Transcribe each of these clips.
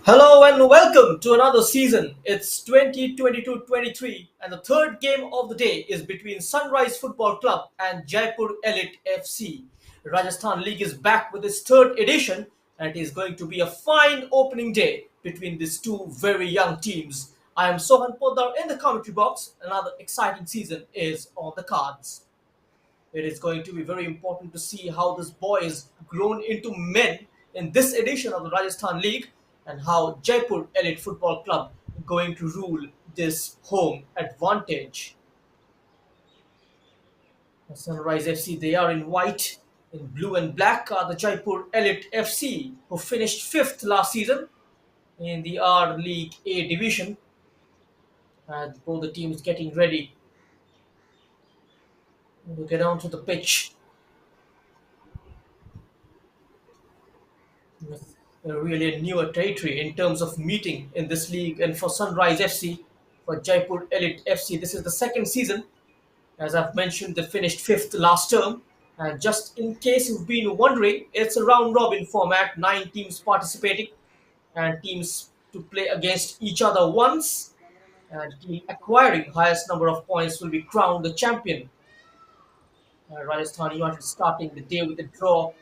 Hello and welcome to another season. It's 2022-23 and the third game of the day is between Sunrise Football Club and Jaipur Elite FC. Rajasthan League is back with its third edition and it is going to be a fine opening day between these two very young teams. I am Sohan Poddar in the commentary box. Another exciting season is on the cards. It is going to be very important to see how this boy is grown into men in this edition of the Rajasthan League and how Jaipur Elite Football Club going to rule this home advantage. Sunrise FC, they are in white. In blue and black are the Jaipur Elite FC, who finished fifth last season in the R League A division. And both the teams getting ready to get onto the pitch. Really a newer territory in terms of meeting in this league. And for Sunrise FC, for Jaipur Elite FC, this is the second season. As I've mentioned, they finished fifth last term. And just in case you've been wondering, it's a round robin format, nine teams participating, and teams to play against each other once. And team acquiring highest number of points will be crowned the champion. Rajasthan United starting the day with a draw.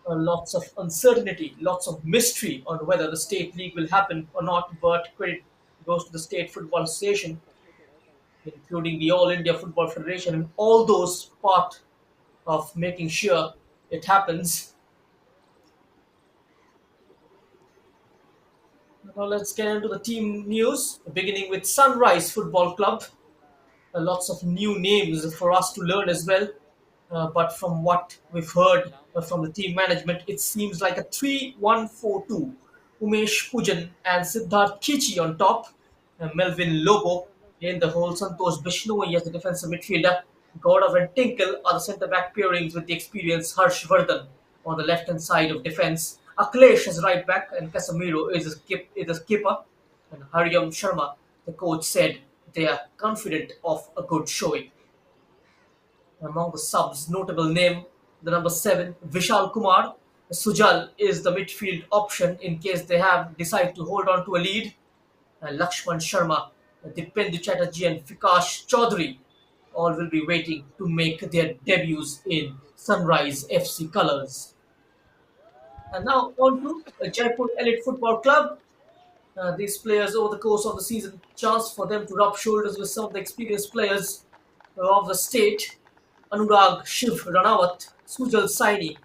Lots of uncertainty, lots of mystery on whether the state league will happen or not. But credit goes to the State Football Association, including the All India Football Federation, and all those part of making sure it happens. Now let's get into the team news, beginning with Sunrise Football Club. Lots of new names for us to learn as well. But from what we've heard from the team management, it seems like a 3-1-4-2. Umesh Pujan and Siddharth Kichi on top, Melvin Lobo in the hole, Santosh Bishnoi as the defensive midfielder, Gaurav and Tinkle are the centre back pairings with the experienced Harsh Vardhan on the left hand side of defence. Akhilesh is right back and Casemiro is a skipper. And Hariam Sharma, the coach, said they are confident of a good showing. Among the subs, notable name, the number 7, Vishal Kumar. Sujal is the midfield option in case they have decided to hold on to a lead. Lakshman Sharma, Dipendu Chatterjee and Vikash Chaudhary all will be waiting to make their debuts in Sunrise FC colours. And now on to Jaipur Elite Football Club. These players over the course of the season, chance for them to rub shoulders with some of the experienced players of the state. Anurag Shiv Ranawat, Sujal Saini.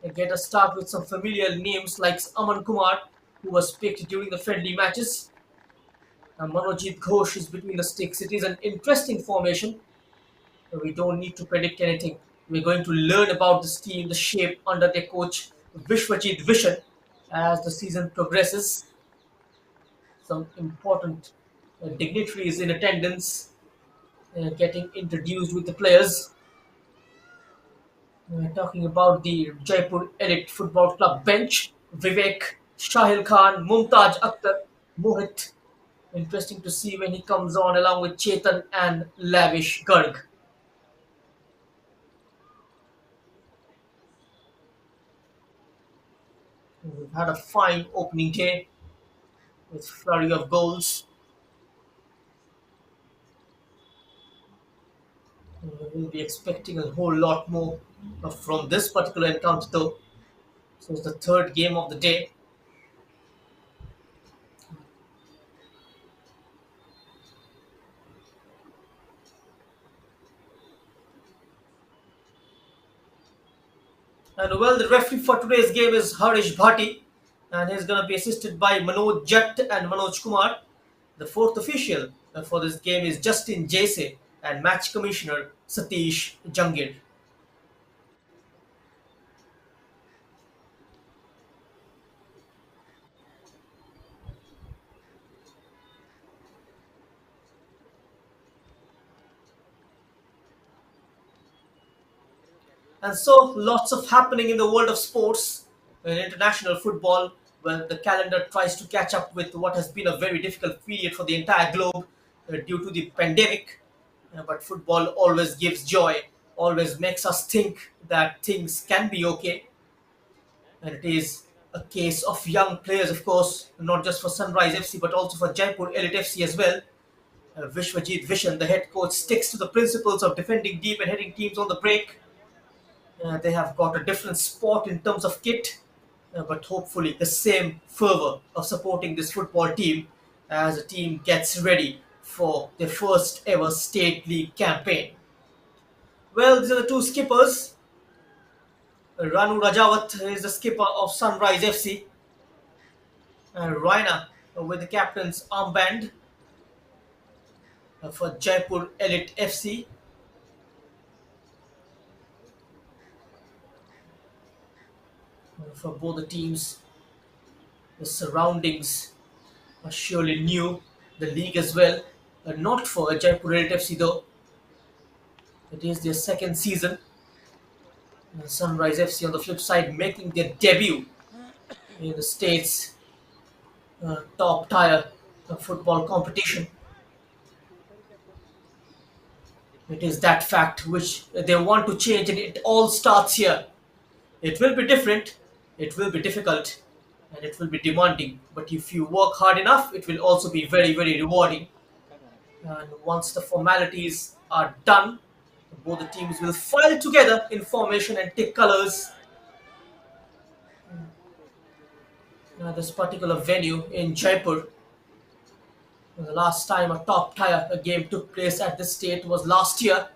They get a start with some familiar names like Aman Kumar, who was picked during the friendly matches. Manojit Ghosh is between the sticks. It is an interesting formation. We don't need to predict anything. We're going to learn about this team, the shape under their coach Vishwajit Vishan as the season progresses. Some important dignitaries in attendance getting introduced with the players. We're talking about the Jaipur Elite Football Club bench. Vivek, Shahil Khan, Mumtaz Akhtar, Mohit. Interesting to see when he comes on along with Chetan and Lavish Garg. We've had a fine opening day with flurry of goals. We'll be expecting a whole lot more from this particular encounter though. So it's the third game of the day. And well, the referee for today's game is Harish Bhatti, and he's going to be assisted by Manoj Jatt and Manoj Kumar. The fourth official for this game is Justin Jase and match commissioner Satish Jangir. And so, lots of happening in the world of sports, in international football, where the calendar tries to catch up with what has been a very difficult period for the entire globe due to the pandemic. But football always gives joy, always makes us think that things can be okay, and it is. A case of young players, of course, not just for Sunrise FC but also for Jaipur Elite FC as well. Vishwajit Vishan, the head coach, sticks to the principles of defending deep and heading teams on the break. They have got a different spot in terms of kit, but hopefully the same fervor of supporting this football team as the team gets ready for their first ever state league campaign. Well, these are the two skippers. Ranu Rajawat is the skipper of Sunrise FC, and Raina with the captain's armband for Jaipur Elite FC. For both the teams, the surroundings are surely new. The league as well. Not for Jaipur Elite FC though. It is their second season. And Sunrise FC on the flip side making their debut in the state's top tier football competition. It is that fact which they want to change, and it all starts here. It will be different, it will be difficult, and it will be demanding. But if you work hard enough, it will also be very, very rewarding. And once the formalities are done, both the teams will file together in formation and take colors. This particular venue in Jaipur, the last time a top tier game took place at this state was last year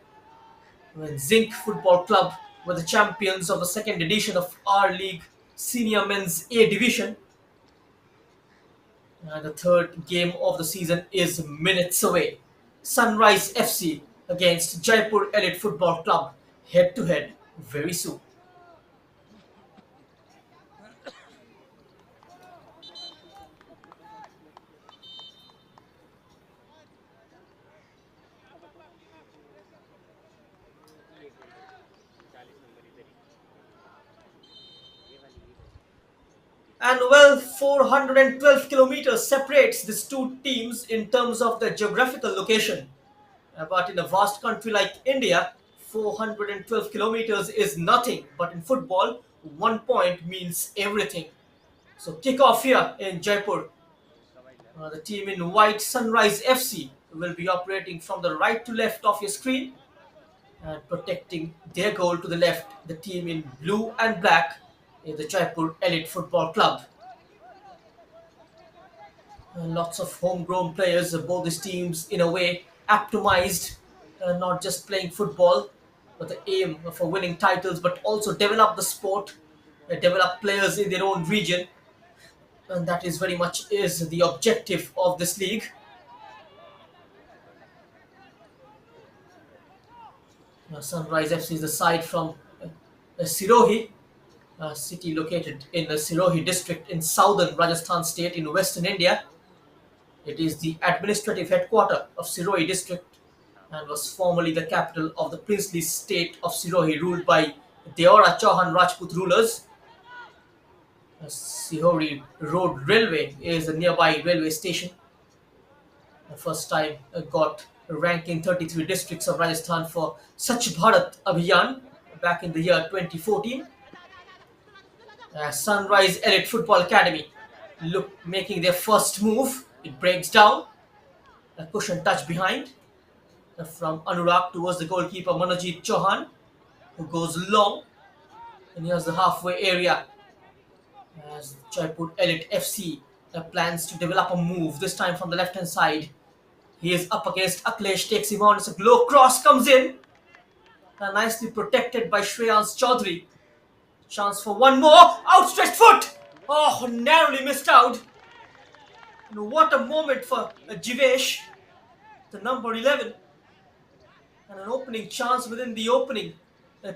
when Zinc Football Club were the champions of the second edition of our league senior men's A division. And the third game of the season is minutes away. Sunrise FC against Jaipur Elite Football Club head to head very soon. And well, 412 kilometers separates these two teams in terms of the geographical location. But in a vast country like India, 412 kilometers is nothing. But in football, 1 point means everything. So kick off here in Jaipur. The team in white, Sunrise FC, will be operating from the right to left of your screen and protecting their goal to the left. The team in blue and black is the Jaipur Elite Football Club. Lots of homegrown players of both these teams, in a way, optimized, not just playing football, but the aim for winning titles, but also develop the sport, develop players in their own region. And that is very much is the objective of this league. Sunrise FC is the side from Sirohi, a city located in the Sirohi district in southern Rajasthan state in western India. It is the administrative headquarter of Sirohi district and was formerly the capital of the princely state of Sirohi ruled by Deora Chauhan Rajput rulers. Sihori Road Railway is a nearby railway station. The first time got ranking 33 districts of Rajasthan for Swachh Bharat Abhiyan back in the year 2014. Sunrise Elite Football Academy making their first move. It breaks down. A cushion touch behind from Anurag towards the goalkeeper Manojit Chauhan, who goes long. And here's the halfway area as Jaipur Elite FC plans to develop a move, this time from the left hand side. He is up against Akhilesh, takes him on. It's a low cross, comes in. Nicely protected by Shreyans Chaudhary. Chance for one more. Outstretched foot. Oh, narrowly missed out. And what a moment for Jivesh, the number 11. And an opening chance within the opening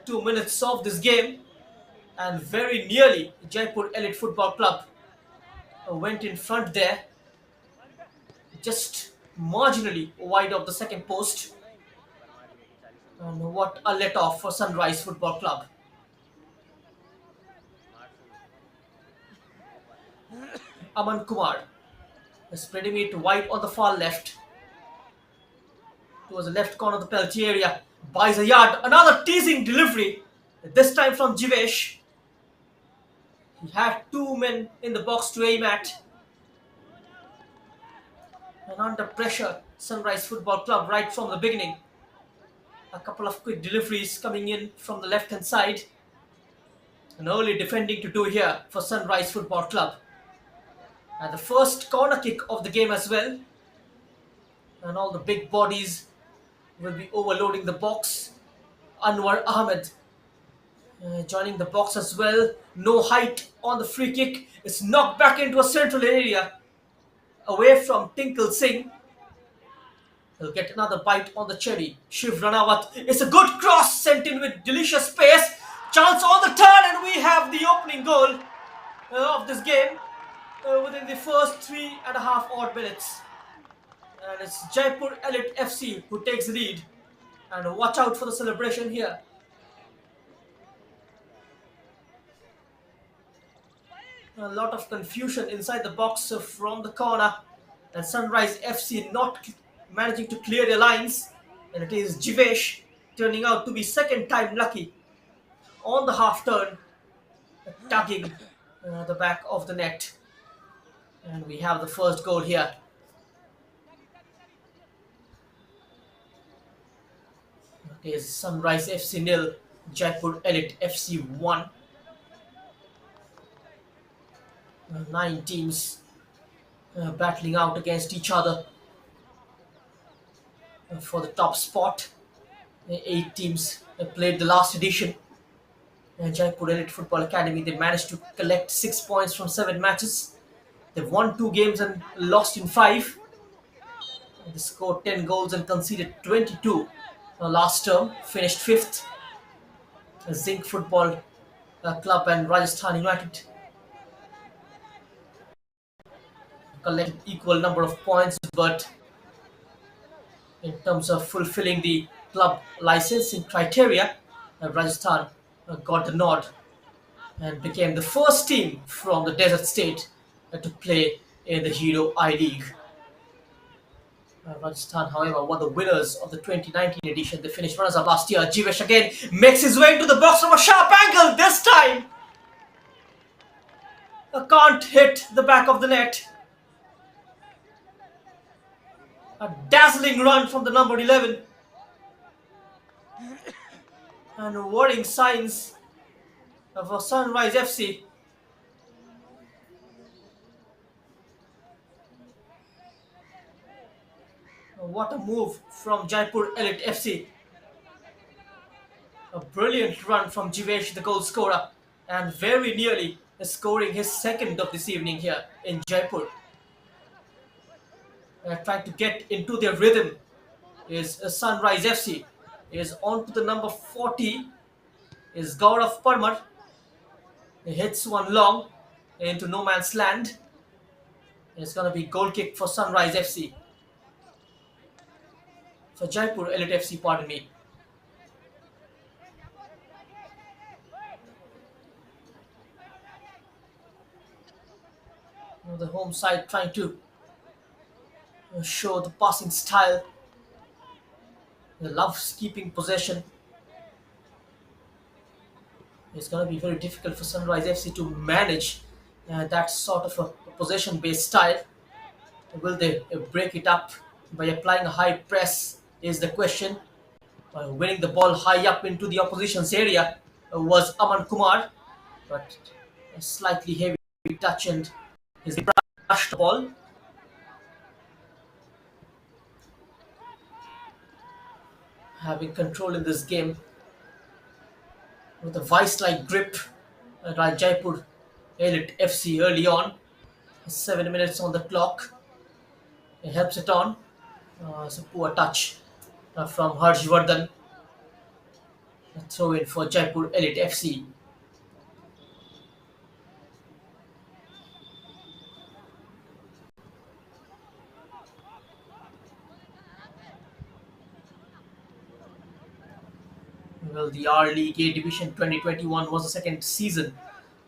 2 minutes of this game. And very nearly, Jaipur Elite Football Club went in front there. Just marginally wide of the second post. And what a let-off for Sunrise Football Club. Aman Kumar spreading it wide on the far left. Towards the left corner of the penalty area. Buys a yard. Another teasing delivery. This time from Jivesh. He had two men in the box to aim at, and under pressure, Sunrise Football Club right from the beginning. A couple of quick deliveries coming in from the left hand side. An early defending to do here for Sunrise Football Club. And the first corner kick of the game as well. And all the big bodies will be overloading the box. Anwar Ahmed joining the box as well. No height on the free kick. It's knocked back into a central area away from Tinkle Singh. He'll get another bite on the cherry. Shiv Ranawat. It's a good cross sent in with delicious pace. Chance on the turn, and we have the opening goal of this game within the first 3.5 odd minutes. And it's Jaipur Elite FC who takes the lead. And watch out for the celebration here. A lot of confusion inside the box from the corner. And Sunrise FC not managing to clear their lines. And it is Jivesh turning out to be second time lucky on the half turn, tugging the back of the net. And we have the first goal here. It is Sunrise FC 0, Jaipur Elite FC 1. 9 teams battling out against each other for the top spot. 8 teams played the last edition. Jaipur Elite Football Academy, they managed to collect 6 points from 7 matches. They've won 2 games and lost in 5. They scored 10 goals and conceded 22 last term. Finished 5th. Zinc Football Club and Rajasthan United collected equal number of points, but in terms of fulfilling the club licensing criteria, Rajasthan got the nod and became the first team from the desert state to play in the Hero I-League. Rajasthan, however, were the winners of the 2019 edition. They finished runners-up last year. Jivesh again makes his way into the box from a sharp angle. This time, can't hit the back of the net. A dazzling run from the number 11. And worrying signs of Sunrise FC. What a move from Jaipur Elite FC. A brilliant run from Jivesh, the goal scorer, and very nearly scoring his second of this evening here in Jaipur. Trying to get into their rhythm is Sunrise FC. Is on to the number 40 is Gaurav Parmar. He hits one long into no man's land. It's going to be goal kick for Sunrise FC. For Jaipur Elite FC, pardon me. The home side trying to show the passing style. The loves keeping possession. It's going to be very difficult for Sunrise FC to manage that sort of a possession-based style. Will they break it up by applying a high press is the question. Winning the ball high up into the opposition's area was Aman Kumar, but a slightly heavy touch and he brushed the ball. Having control in this game with a vice-like grip at Jaipur Elite FC early on. 7 minutes on the clock. It helps it on. It's a poor touch from Harshvardhan. A throw in for Jaipur Elite FC. Well, the R League A Division 2021 was the second season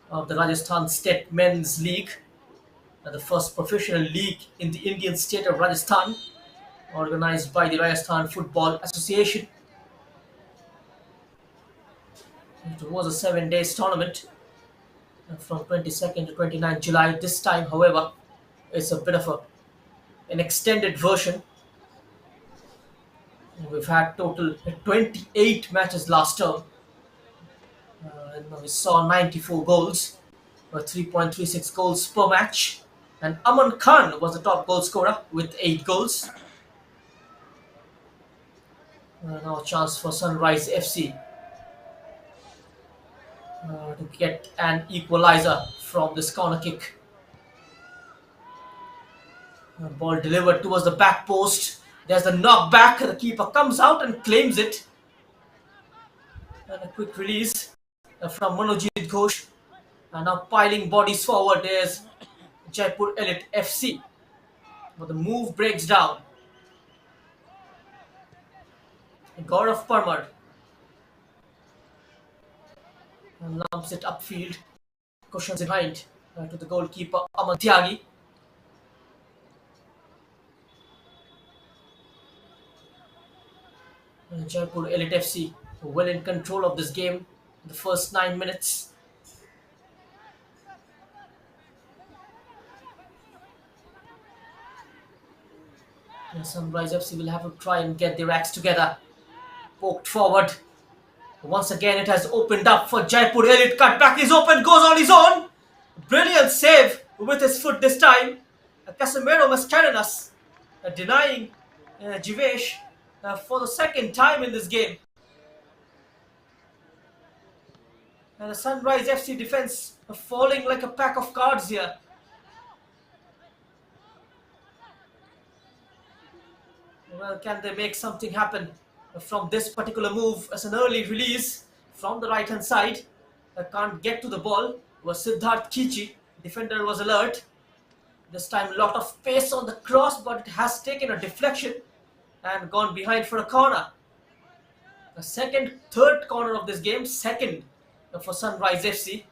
of the Rajasthan State Men's League, the first professional league in the Indian state of Rajasthan, organized by the Rajasthan Football Association. It was a 7 days tournament from 22nd to 29th July. This time, however, it's a bit of an extended version. We've had total 28 matches last term, and we saw 94 goals, 3.36 goals per match. And Aman Khan was the top goal scorer with 8 goals. Now a chance for Sunrise FC to get an equalizer from this corner kick. Ball delivered towards the back post. There's the knockback. The keeper comes out and claims it. And a quick release from Manojit Ghosh. And now piling bodies forward. There's Jaipur Elite FC. But the move breaks down. Gaurav Parmar lumps it upfield. Cushions behind to the goalkeeper Aman Tyagi. Jaipur Elite FC well in control of this game in the first 9 minutes. And Sunrise FC will have to try and get their acts together. Poked forward. Once again, it has opened up for Jaipur Elite. Cutback is open, goes on his own. Brilliant save with his foot this time. Casemiro Mascarenas denying Jivesh for the second time in this game. And the Sunrise FC defense falling like a pack of cards here. Well, can they make something happen from this particular move as an early release from the right hand side? Can't get to the ball. Was Siddharth Kichi. Defender was alert. This time a lot of pace on the cross, but it has taken a deflection and gone behind for a corner. The third corner of this game, second for Sunrise FC.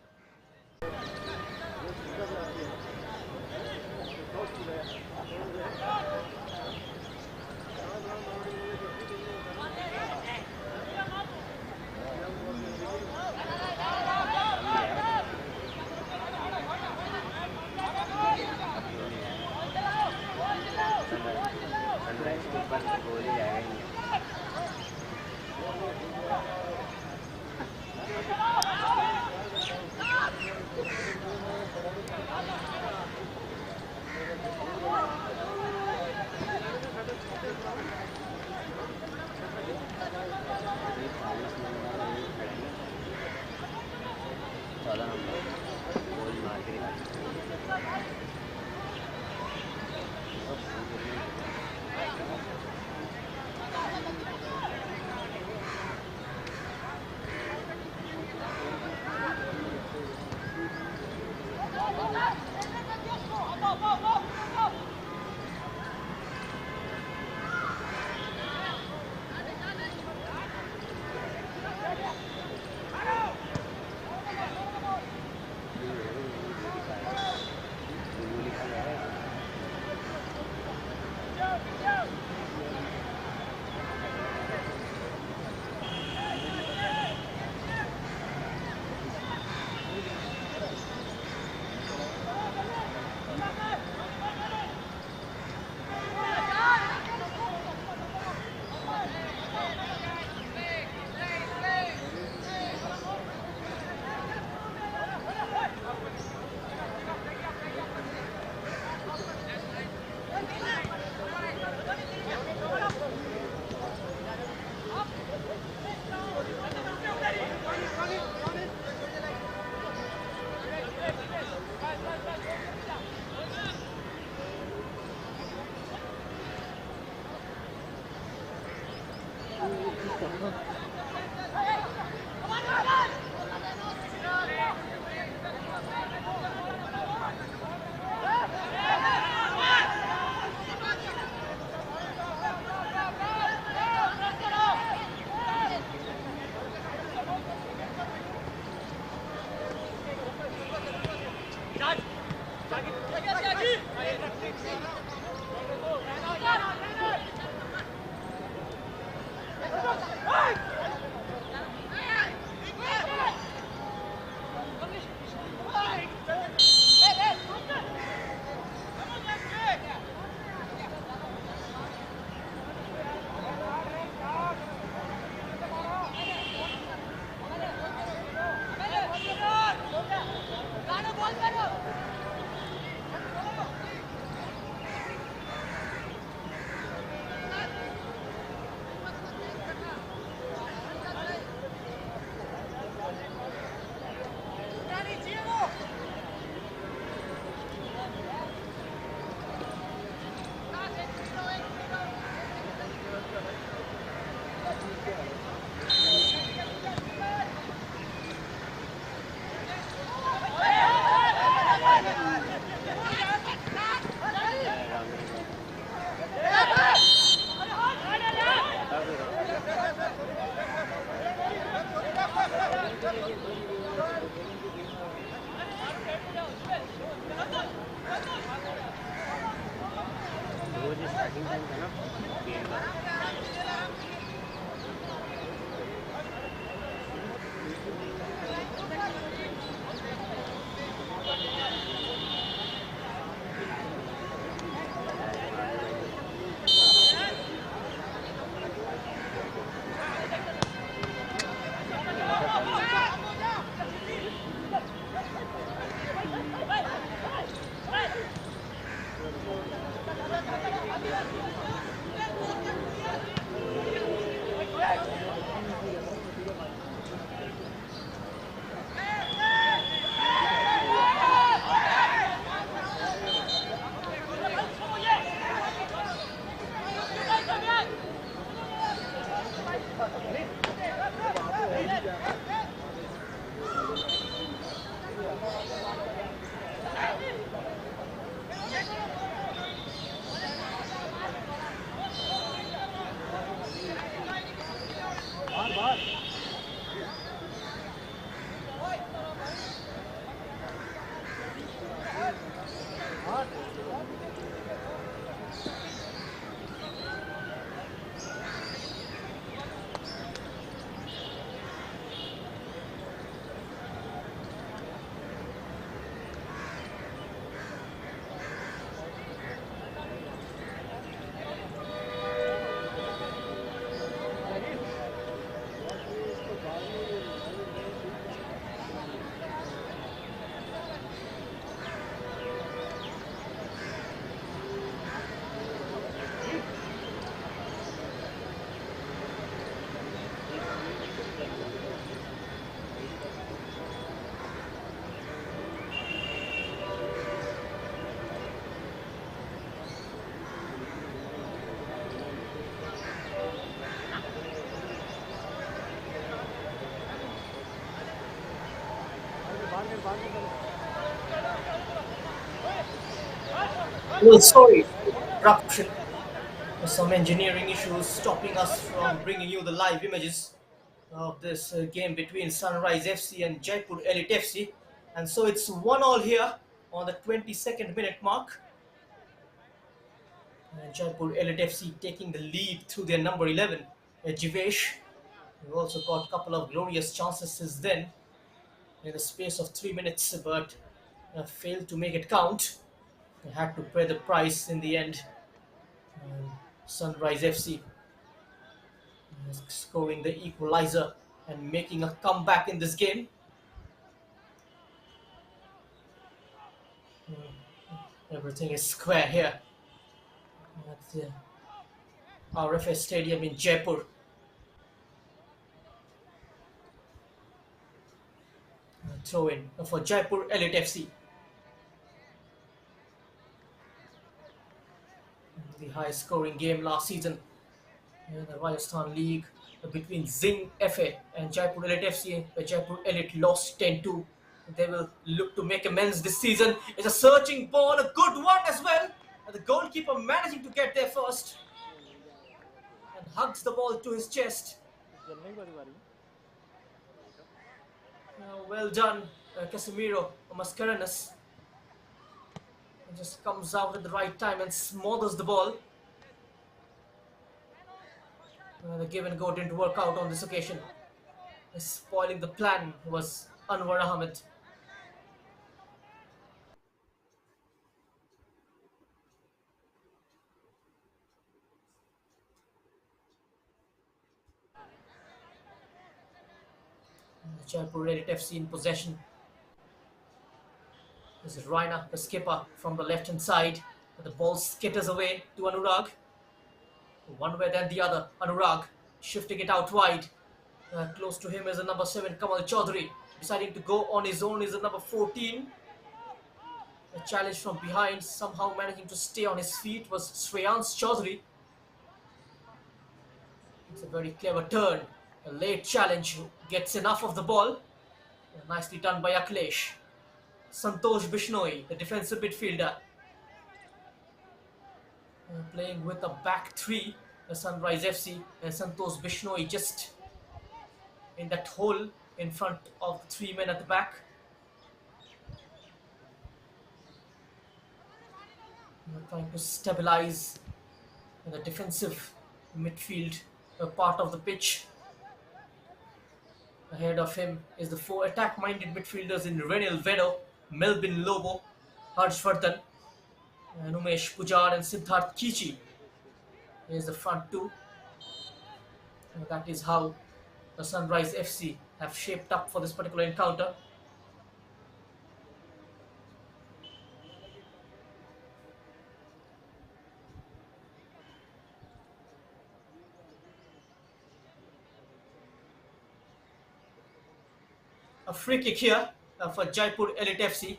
Batting time था ना game का। Well, sorry for the interruption. Some engineering issues stopping us from bringing you the live images of this game between Sunrise FC and Jaipur Elite FC. And so it's 1-all here on the 22nd minute mark. And Jaipur Elite FC taking the lead through their number 11, Jivesh. We've also got a couple of glorious chances since then in the space of 3 minutes, but failed to make it count. They had to pay the price in the end. And Sunrise FC scoring the equalizer and making a comeback in this game. Everything is square here at the RFS Stadium in Jaipur. Throw in for Jaipur Elite FC. The highest scoring game last season in the Rajasthan League between Zing FA and Jaipur Elite FC, where Jaipur Elite lost 10-2. They will look to make amends this season. It's a searching ball, a good one as well. And the goalkeeper managing to get there first and hugs the ball to his chest. Well done, Casemiro Mascarenas. Just comes out at the right time and smothers the ball. The give and go didn't work out on this occasion. Spoiling the plan was Anwar Ahmed. Jaipur Elite FC in possession. This is Raina, the skipper, from the left hand side. The ball skitters away to Anurag. One way then the other. Anurag shifting it out wide. Close to him is the number 7, Kamal Chaudhary. Deciding to go on his own is the number 14. A challenge from behind, somehow managing to stay on his feet, was Shreyans Chaudhary. It's a very clever turn. A late challenge gets enough of the ball. Nicely done by Akhilesh. Santosh Bishnoi, the defensive midfielder. Playing with a back three, the Sunrise FC, and Santosh Bishnoi just in that hole in front of the 3 men at the back. Trying to stabilize And the defensive midfield part of the pitch. Ahead of him is the four attack-minded midfielders in Renil Vedo, Melvin Lobo, Harshvardhan, and Umesh Pujar and Siddharth Kichi. Here's the front two. And that is how the Sunrise FC have shaped up for this particular encounter. A free kick here for Jaipur Elite FC.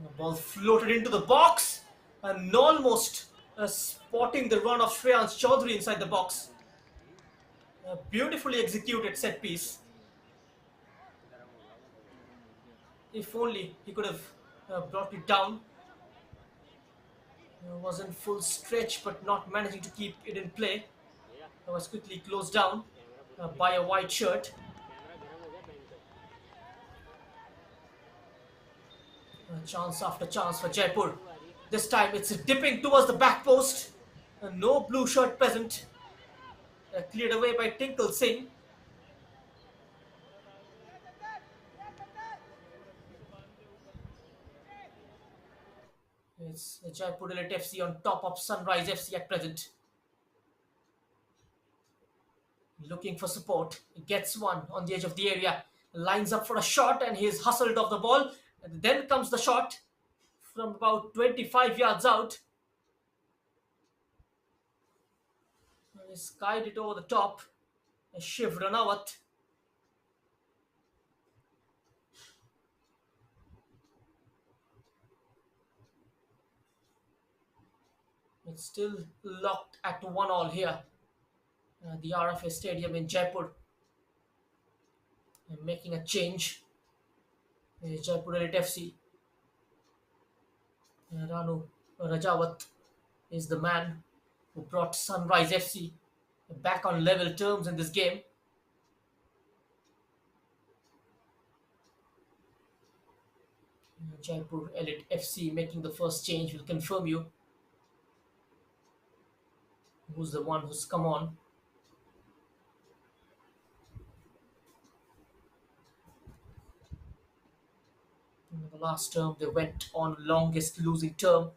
The ball floated into the box and almost spotting the run of Shreyans Chaudhary inside the box. A beautifully executed set piece. If only he could have brought it down. Was in full stretch but not managing to keep it in play. It was quickly closed down by a white shirt. Chance after chance for Jaipur. This time it's dipping towards the back post. No blue shirt present. Cleared away by Tinkle Singh. It's Jaipur Elite FC on top of Sunrise FC at present. Looking for support. He gets one on the edge of the area. Lines up for a shot and he's hustled off the ball. And then comes the shot from about 25 yards out. He skied it over the top. Shiv Ranawat. It's still locked at 1-1 here. The RFA Stadium in Jaipur. And making a change. Jaipur Elite FC. Ranu Rajawat is the man who brought Sunrise FC back on level terms in this game. Jaipur Elite FC making the first change will confirm you who's the one who's come on. In the last term, they went on longest losing term.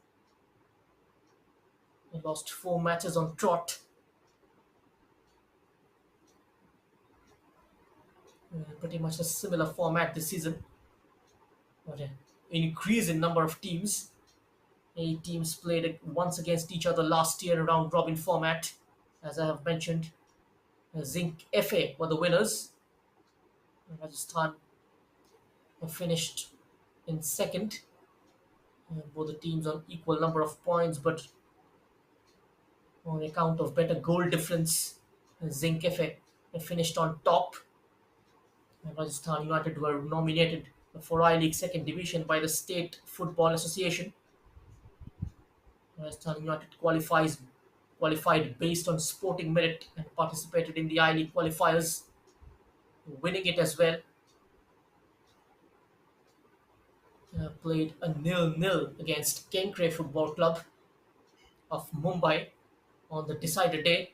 They lost 4 matches on trot. Pretty much a similar format this season. But an increase in number of teams. 8 teams played once against each other last year in round robin format. As I have mentioned, Zinc FA were the winners. Rajasthan finished in second. Both the teams on equal number of points, but on account of better goal difference, Zinc FA finished on top. And Rajasthan United were nominated for I-League second division by the State Football Association. Rajasthan United qualified based on sporting merit and participated in the I-League qualifiers, winning it as well. Played a 0-0 against Kenkre Football Club of Mumbai on the decider day.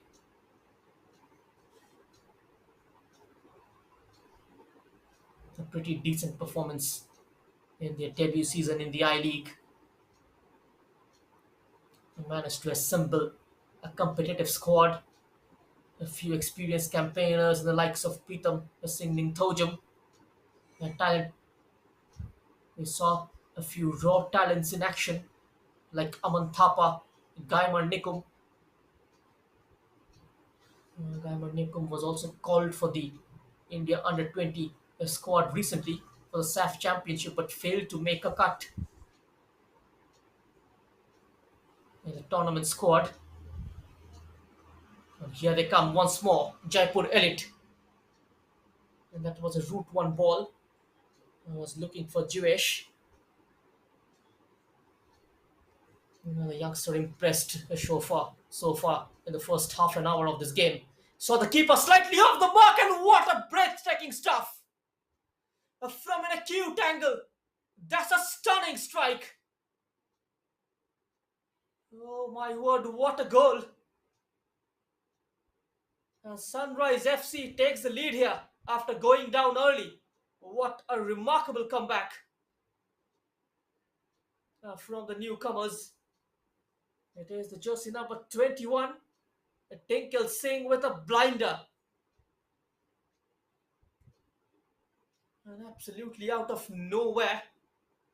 A pretty decent performance in their debut season in the I-League. They managed to assemble a competitive squad, a few experienced campaigners, the likes of Pritam Singh Thojam. Talent. We saw a few raw talents in action, like Aman Thapa, Gaimar Nikum. Gaimar Nikum was also called for the India Under-20 squad recently for the SAF Championship, but failed to make a cut in the tournament squad. And here they come once more, Jaipur Elite. And that was a route one ball. I was looking for Jewish. The youngster impressed so far in the first half an hour of this game. Saw the keeper slightly off the mark, and what a breathtaking stuff! From an acute angle. That's a stunning strike. Oh my word, what a goal. Sunrise FC takes the lead here after going down early. What a remarkable comeback from the newcomers. It is the jersey number 21, Tinkle Singh with a blinder. And absolutely out of nowhere.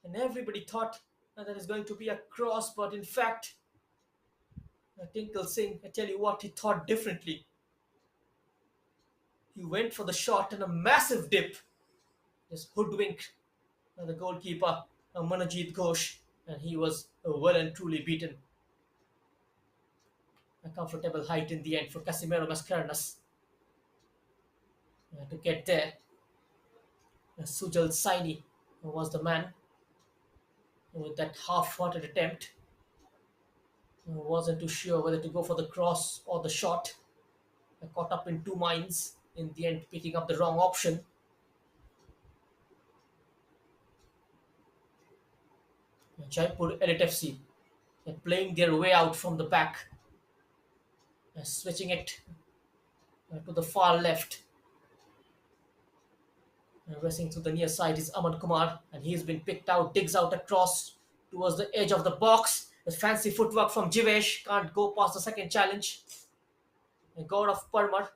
And everybody thought that it is going to be a cross, but in fact, Tinkle Singh, I tell you what, he thought differently. He went for the shot and a massive dip. Just hoodwinked the goalkeeper, Manajit Ghosh, and he was well and truly beaten. A comfortable height in the end for Casimiro Mascarenas to get there. Sujal Saini was the man with that half-hearted attempt. Wasn't too sure whether to go for the cross or the shot. Caught up in two minds. In the end, picking up the wrong option. Jaipur Elite FC playing their way out from the back, switching it to the far left. Racing to the near side is Aman Kumar, and he's been picked out, digs out a cross towards the edge of the box. The fancy footwork from Jivesh can't go past the second challenge. God of Parmar,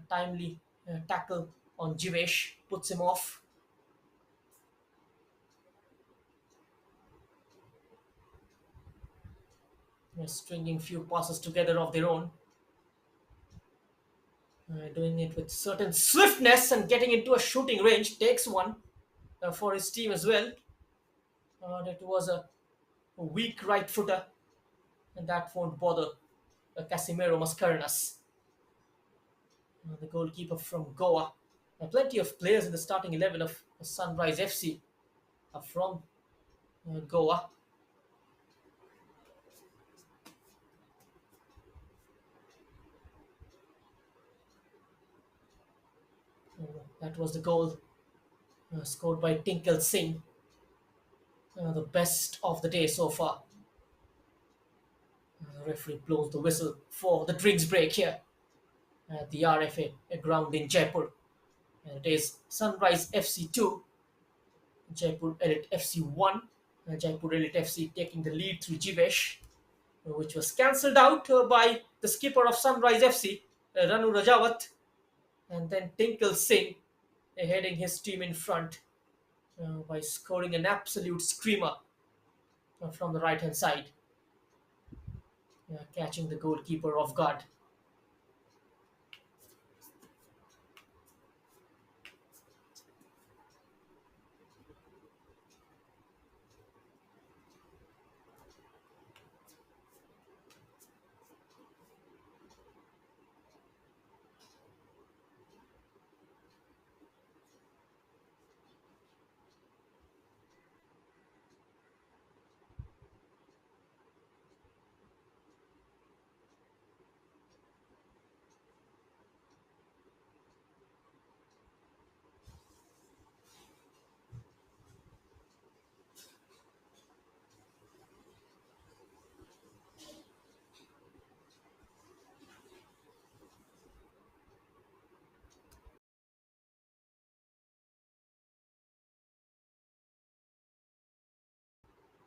timely tackle on Jivesh, puts him off. Stringing few passes together of their own. Doing it with certain swiftness and getting into a shooting range. Takes one for his team as well. That was a weak right footer, and that won't bother Casimiro Mascarenas, the goalkeeper from Goa. Plenty of players in the starting 11 of Sunrise FC are from Goa. That was the goal scored by Tinkle Singh, the best of the day so far. The referee blows the whistle for the drinks break here at the RFA ground in Jaipur. And it is Sunrise FC 2, Jaipur Elite FC 1. Jaipur Elite FC taking the lead through Jivesh, which was cancelled out by the skipper of Sunrise FC, Ranu Rajawat, and then Tinkle Singh heading his team in front by scoring an absolute screamer from the right hand side, catching the goalkeeper off guard.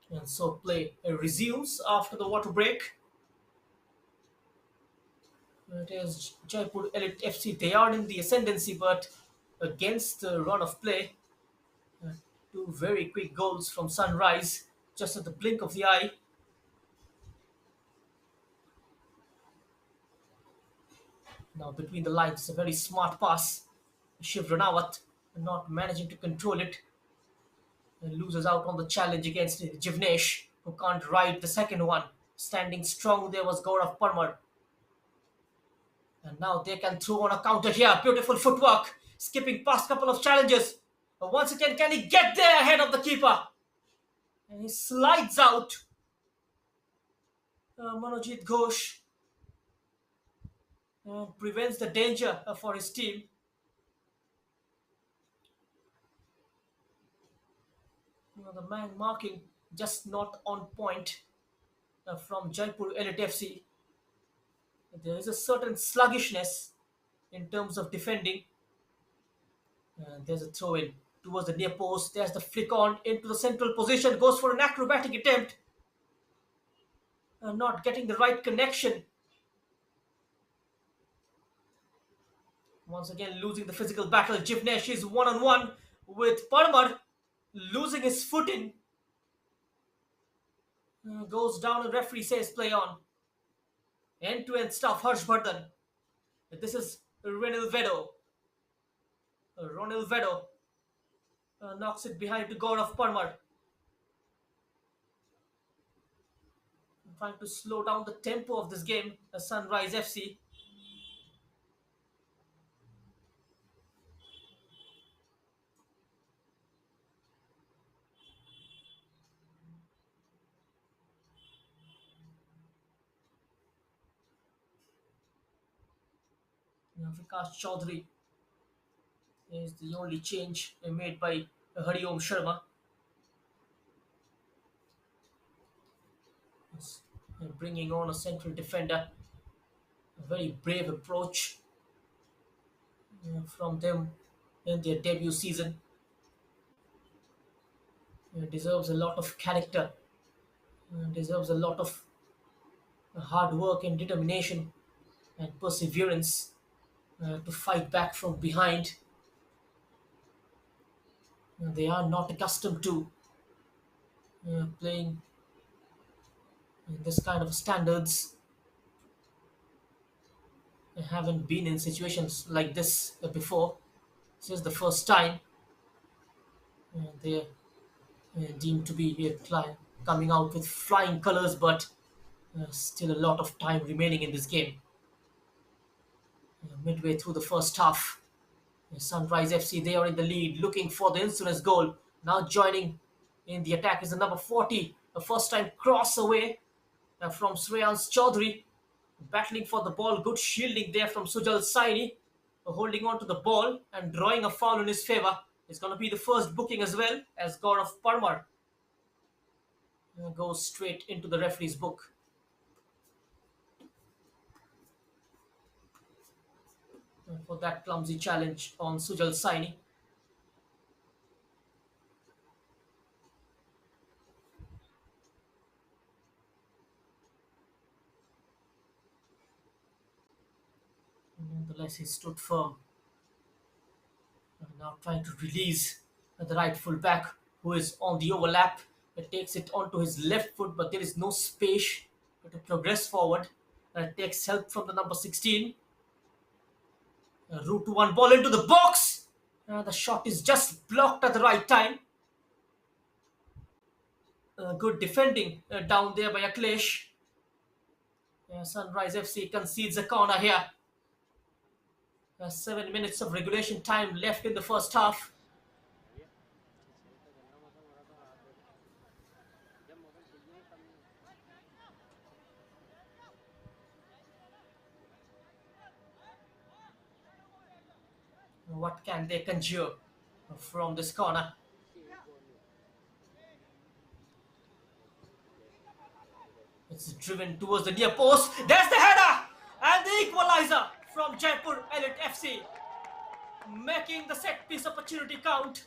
And so play resumes after the water break. It is Jaipur Elite FC. They are in the ascendancy, but against the run of play, uh, two very quick goals from Sunrise just at the blink of the eye. Now between the lines, a very smart pass. Shiv Ranawat not managing to control it and loses out on the challenge against Jivnesh, who can't ride the second one. Standing strong there was Gaurav Parmar. And now they can throw on a counter here. Beautiful footwork. Skipping past couple of challenges. But once again, can he get there ahead of the keeper? And he slides out. Manojit Ghosh prevents the danger for his team. The man marking just not on point from Jaipur Elite FC. There is a certain sluggishness in terms of defending. There's a throw in towards the near post. There's the flick on into the central position. Goes for an acrobatic attempt. Not getting the right connection. Once again, losing the physical battle. Jivnesh is one on one with Parmar. Losing his footing. Goes down and referee says play on. End to end stuff. Harshvardhan. This is Renil Vedo. Ronil Vedo knocks it behind to Gaurav Parmar. Trying to slow down the tempo of this game. Sunrise FC. Vikas Chaudhary is the only change made by Hariom Sharma. Yes, bringing on a central defender. A very brave approach from them in their debut season. Deserves a lot of character. Deserves a lot of hard work and determination and perseverance to fight back from behind. They are not accustomed to playing in this kind of standards. They haven't been in situations like this before. This is the first time they're deemed to be coming out with flying colors, but still a lot of time remaining in this game. Midway through the first half, Sunrise FC, they are in the lead, looking for the insurance goal. Now joining in the attack is the number 40, a first time cross away from Shreyans Chaudhary, battling for the ball. Good shielding there from Sujal Saini, holding on to the ball and drawing a foul in his favour. It's going to be the first booking as well, as Gaurav Parmar goes straight into the referee's book. For that clumsy challenge on Sujal Saini. Nonetheless, he stood firm. Now trying to release the right full back who is on the overlap. It takes it onto his left foot, but there is no space to progress forward. Takes help from the number 16. Route to one ball into the box. The shot is just blocked at the right time. Good defending down there by Akhilesh. Sunrise FC concedes a corner here. 7 minutes of regulation time left in the first half. भैया सही तो गंदा मौसम हो रहा था रात भर जब मौसम सही है तब नहीं What can they conjure from this corner? इससे एक गोल नहीं होता It's driven towards the near post. There's the header and the equalizer from Jaipur Elite FC, making the set piece opportunity count.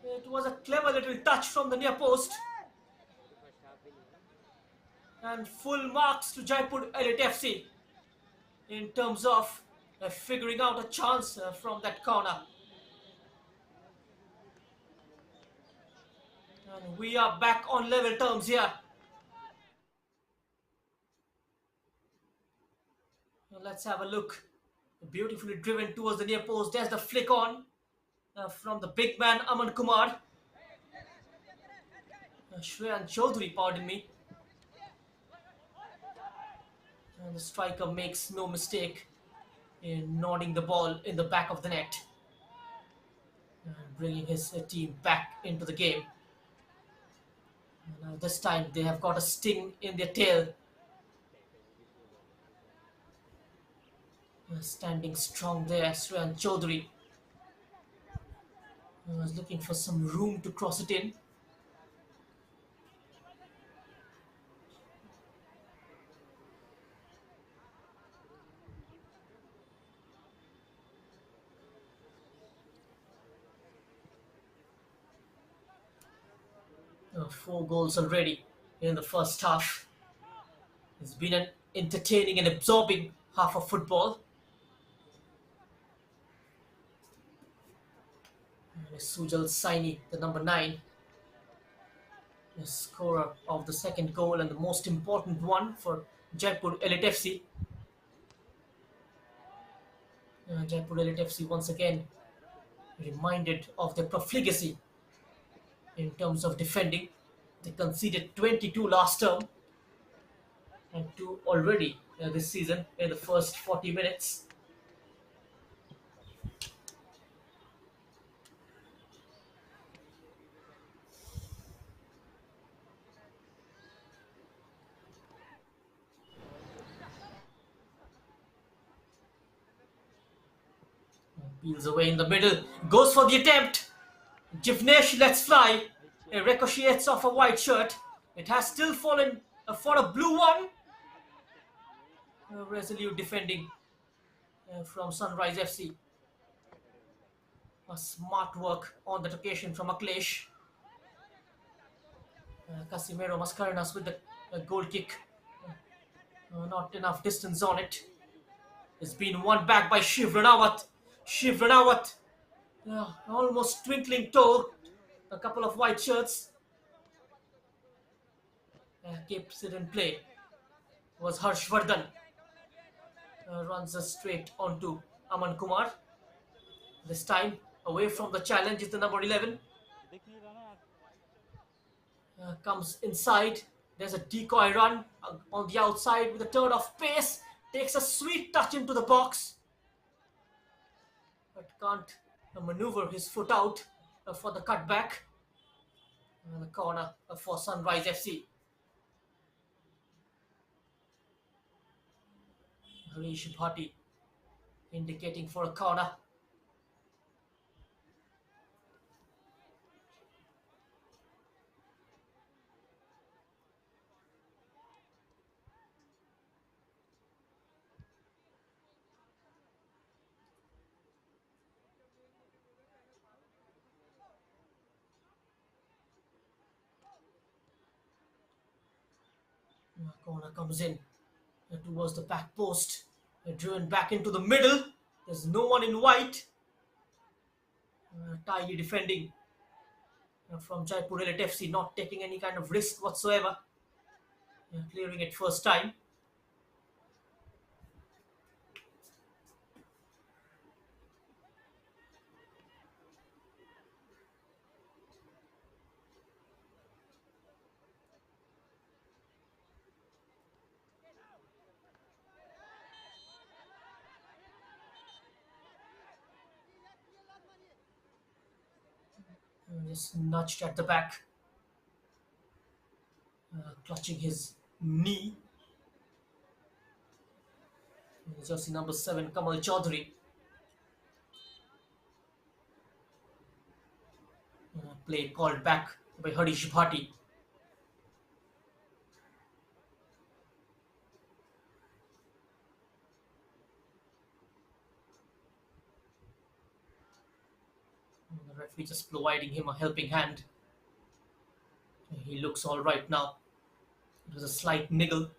It was a clever little touch from the near post, ये first half भी नहीं है and full marks to Jaipur Elite FC in terms of figuring out a chance from that corner. And we are back on level terms here. Let's have a look. Beautifully driven towards the near post. There's the flick on from the big man Aman Kumar. Shreyan Chaudhary, pardon me. And the striker makes no mistake in nodding the ball in the back of the net. Bringing his team back into the game. Now this time they have got a sting in their tail. Standing strong there, Shreyan Chaudhary. I was looking for some room to cross it in. Four goals already in the first half. It's been an entertaining and absorbing half of football. And Sujal Saini, the number 9, the scorer of the second goal and the most important one for Jaipur Elite FC. Jaipur Elite FC once again reminded of their profligacy in terms of defending. They conceded 22 last term and 2 already this season in the first 40 minutes. Peels away in the middle, goes for the attempt. Jivnesh lets fly. It ricochets off a white shirt. It has still fallen for a blue one. Resolute defending from Sunrise FC. A smart work on that occasion from Aklesh. Casimiro Mascarenas with the goal kick. Not enough distance on it. It's been won back by Shiv Ranawat. Shiv Ranawat, almost twinkling toe. A couple of white shirts. Keeps it in play. Was Harshvardhan. Runs us straight onto Aman Kumar. This time, away from the challenge is the number 11. Comes inside. There's a decoy run on the outside with a turn of pace. Takes a sweet touch into the box. But can't maneuver his foot out for the cutback. The corner for Sunrise FC. Harish Bhatti indicating for a corner. Corner comes in towards the back post. Driven back into the middle. There's no one in white. Tidy defending from Jaipur Elite FC, not taking any kind of risk whatsoever. Clearing it first time. Just nudged at the back. Clutching his knee. Jersey number 7, Kamal Chaudhary. Play called back by Harish Bhatti. The referee just providing him a helping hand. He looks all right now. It was a slight niggle.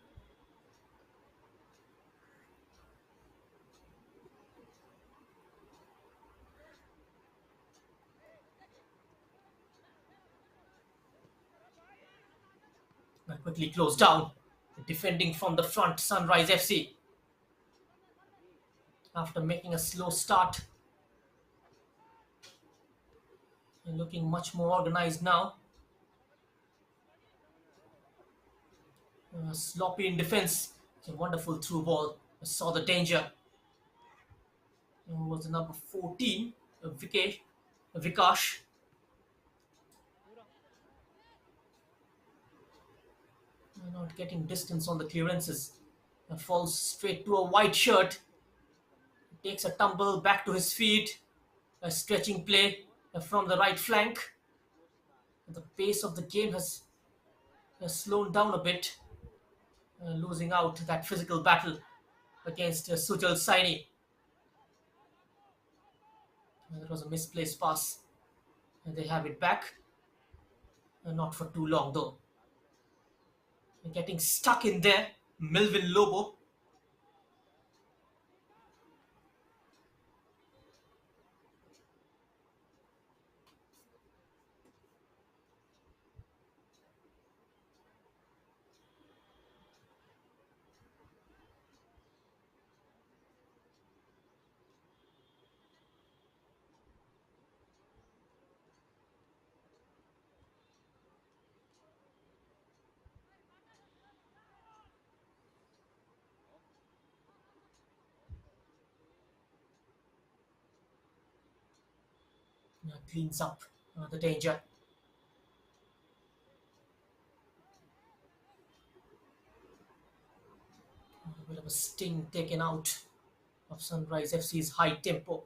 But quickly closed down. Defending from the front, Sunrise FC. After making a slow start. And looking much more organized now. Sloppy in defense. It's a wonderful through ball. Saw the danger. Was the number 14, Vikash. Not getting distance on the clearances. Falls straight to a white shirt. Takes a tumble back to his feet. A stretching play. from the right flank. The pace of the game has slowed down a bit, losing out that physical battle against Sujal Saini. That was a misplaced pass. And they have it back. Not for too long though. Getting stuck in there. Melvin Lobo. Cleans up the danger. A bit of a sting taken out of Sunrise FC's high tempo.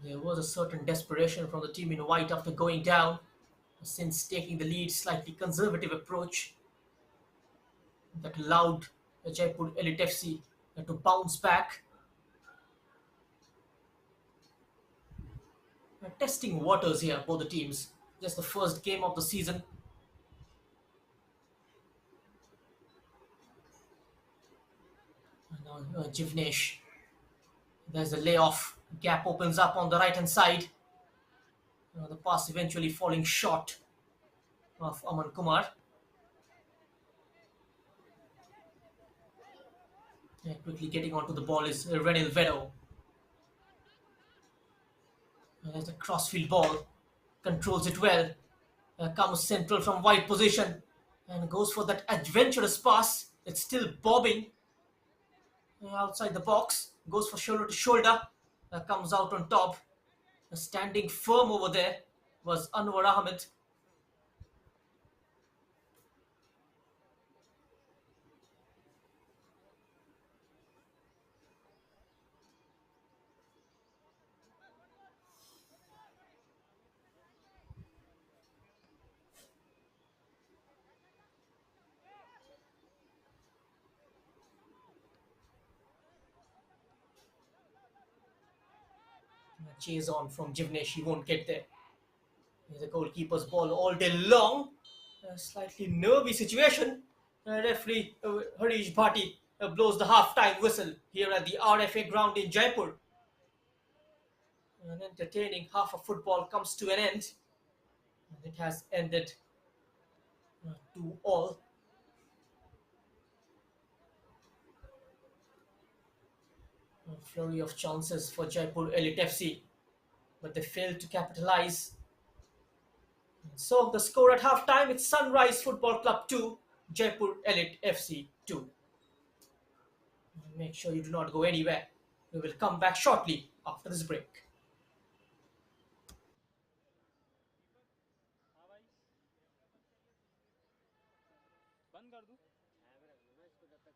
There was a certain desperation from the team in white after going down. Since taking the lead, slightly conservative approach that allowed the Jaipur Elite FC to bounce back. Testing waters here, both the teams. Just the first game of the season. And now Jivnesh. There's a layoff. Gap opens up on the right hand side. The pass eventually falling short of Aman Kumar. Quickly getting onto the ball is Renil Vedo. There's a crossfield ball. Controls it well. Comes central from wide position. And goes for that adventurous pass. It's still bobbing outside the box. Goes for shoulder to shoulder. Comes out on top. Standing firm over there was Anwar Ahmed. Chase on from Jivnesh. He won't get there. The goalkeeper's ball all day long. A slightly nervy situation. Referee Harish Bhatti blows the half-time whistle here at the RFA ground in Jaipur. An entertaining half of football comes to an end. And it has ended 2-all. A flurry of chances for Jaipur Elite FC, but they failed to capitalize. So the score at half-time, it's Sunrise Football Club 2, Jaipur Elite FC 2. Make sure you do not go anywhere. We will come back shortly after this break. हाँ भाई बंद कर दूँ ऐसे रख लो ना इसको जब तक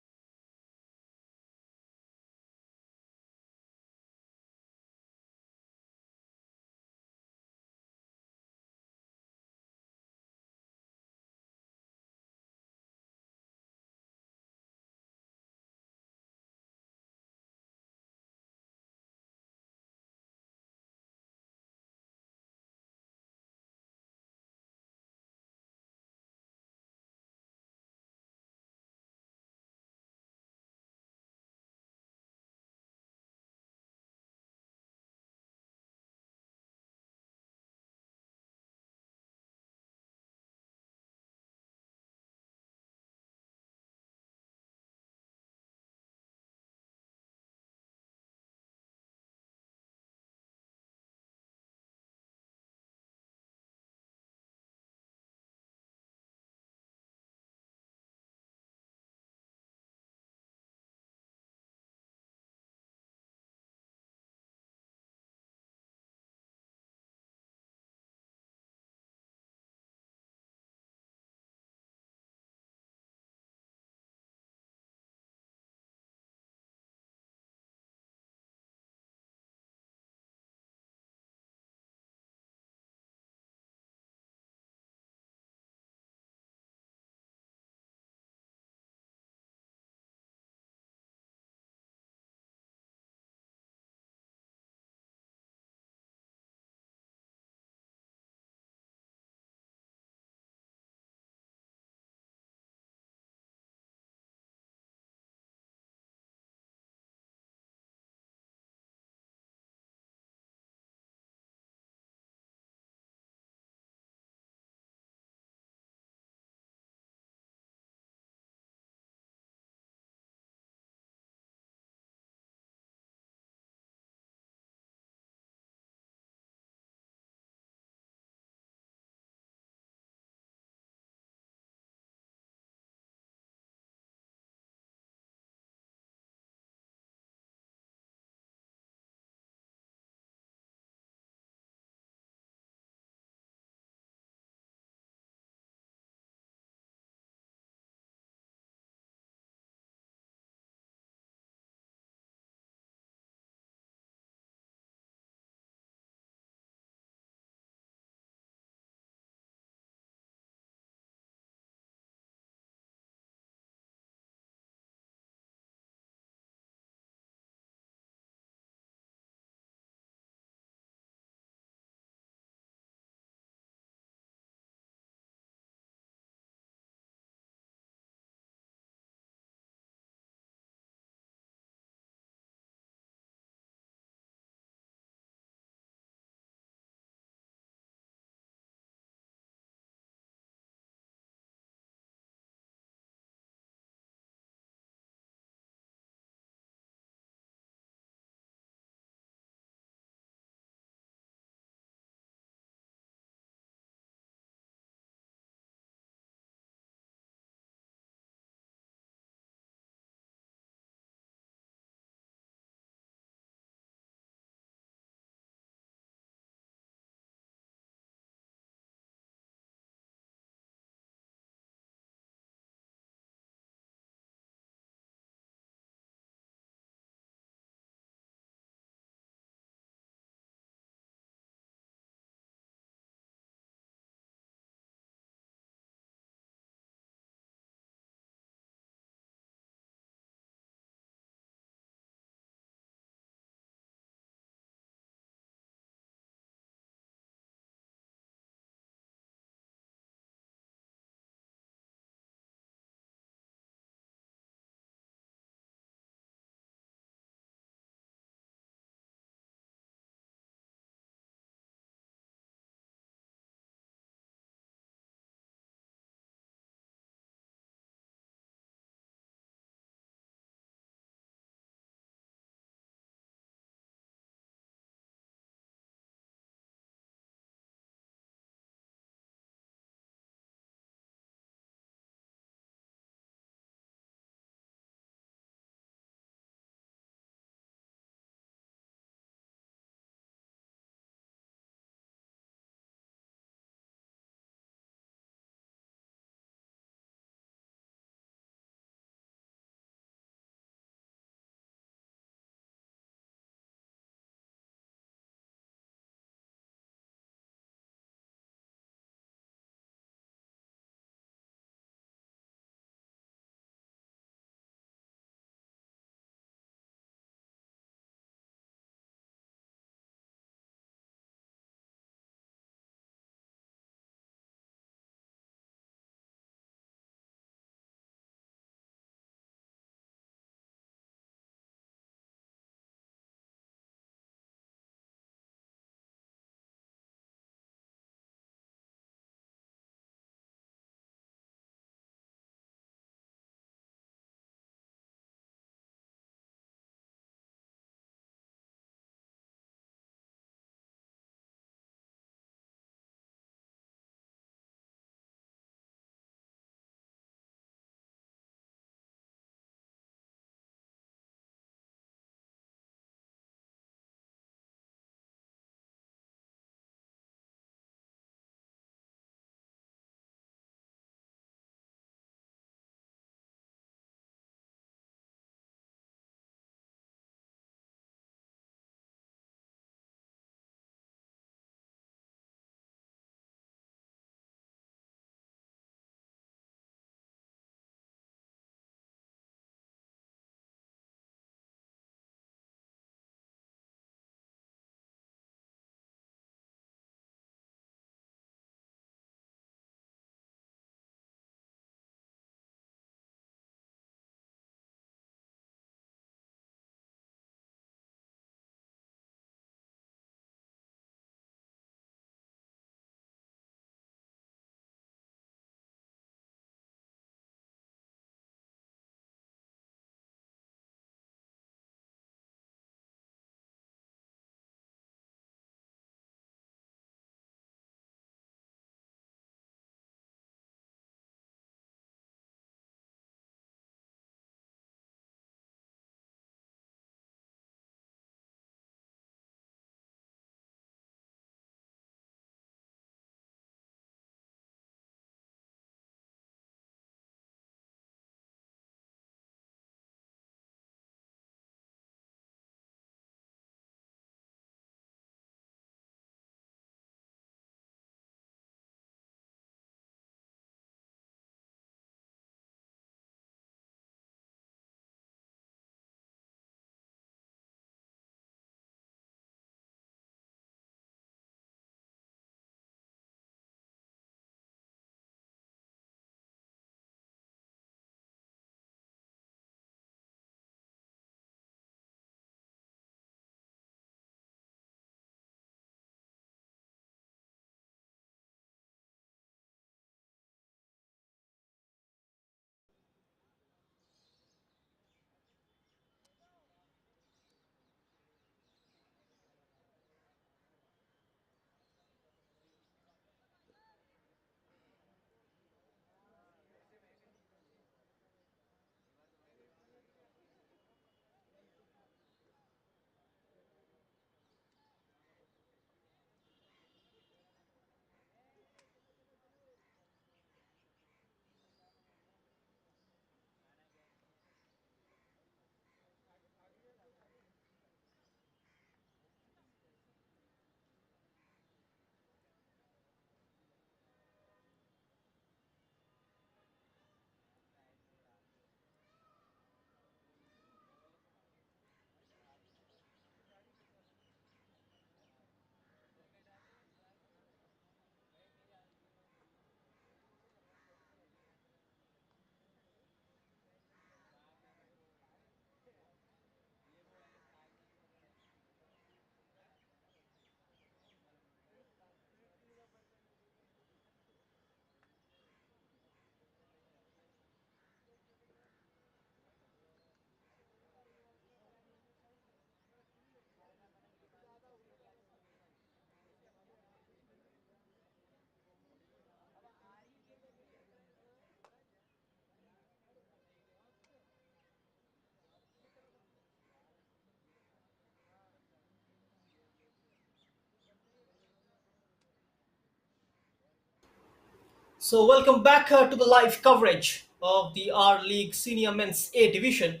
So, welcome back to the live coverage of the R League Senior Men's A Division.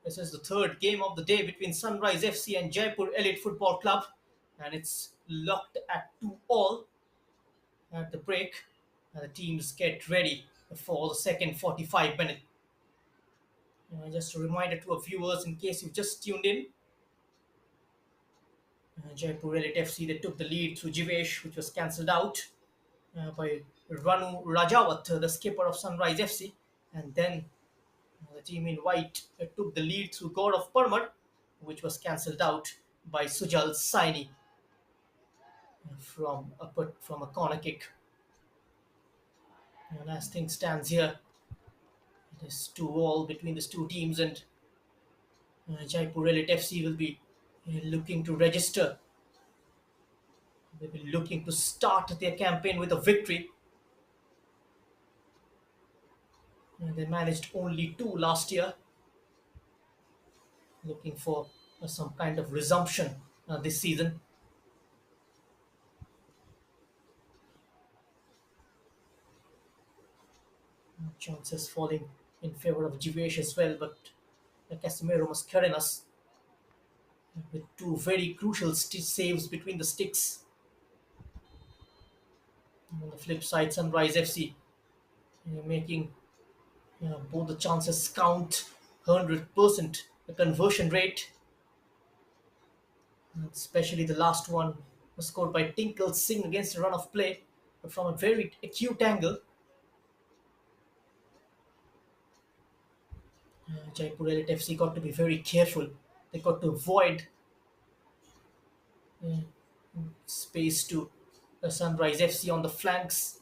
This is the third game of the day between Sunrise FC and Jaipur Elite Football Club, and it's locked at 2-all at the break. And the teams get ready for the second 45 minute. Just a reminder to our viewers, in case you just tuned in, Jaipur Elite FC, they took the lead through Jivesh, which was cancelled out by Ranu Rajawat, the skipper of Sunrise FC, and then the team in white took the lead through God of Parmar, which was cancelled out by Sujal Saini from a corner kick. And as things stands here, it is 2-all between these two teams, and Jaipur Elite FC will be looking to register. They'll be looking to start their campaign with a victory. They managed only two last year, looking for some kind of resumption this season. Chances falling in favor of Jivesh as well, but Casemiro Mascarenas with two very crucial saves between the sticks. On the flip side, Sunrise FC making both the chances count, 100% the conversion rate, especially the last one was scored by Tinkle Singh against a run of play from a very acute angle. Jaipur Elite FC got to be very careful. They got to avoid uh, space to Sunrise FC on the flanks.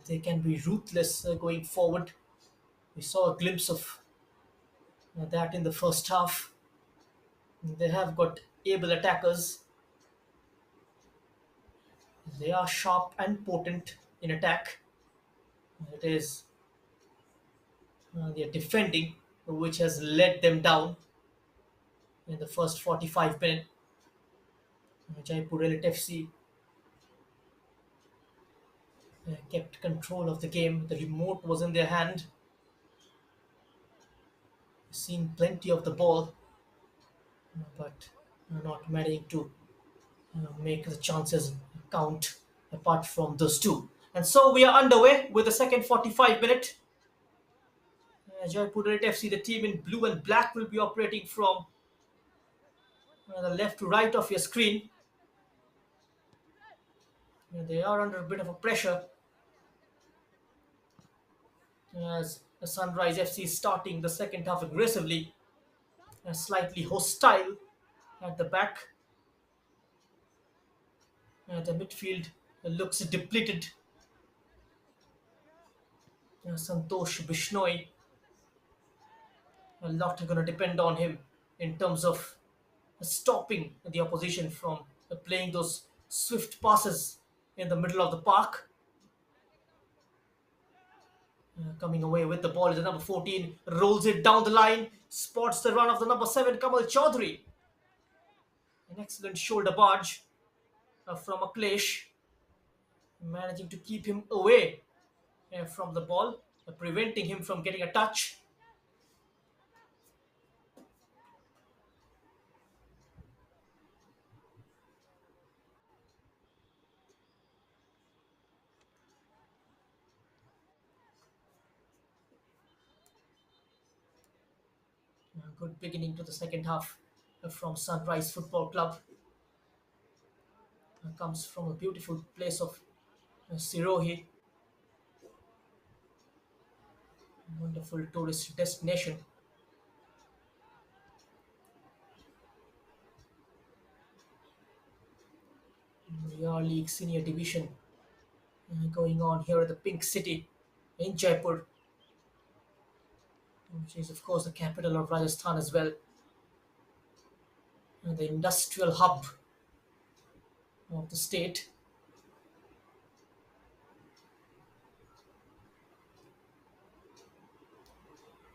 They can be ruthless going forward. We saw a glimpse of that in the first half. They have got able attackers. They are sharp and potent in attack. It is their defending which has let them down in the first 45 minutes. Jaipur Elite FC kept control of the game. The remote was in their hand. Seen plenty of the ball, but not managing to make the chances count apart from those two. And so we are underway with the second 45 minute. Jaipur Elite FC, the team in blue and black, will be operating from the left to right of your screen. They are under a bit of a pressure as the Sunrise FC is starting the second half aggressively, slightly hostile at the back. The midfield looks depleted. Santosh Bishnoi, a lot are going to depend on him in terms of stopping the opposition from playing those swift passes in the middle of the park. Coming away with the ball is the number 14, rolls it down the line, spots the run of the number 7, Kamal Chaudhary. An excellent shoulder barge from Aklesh, managing to keep him away from the ball, preventing him from getting a touch. Good beginning to the second half from Sunrise Football Club. Comes from a beautiful place of Sirohi, wonderful tourist destination. The R League Senior Division going on here at the Pink City in Jaipur, which is, of course, the capital of Rajasthan as well, and the industrial hub of the state.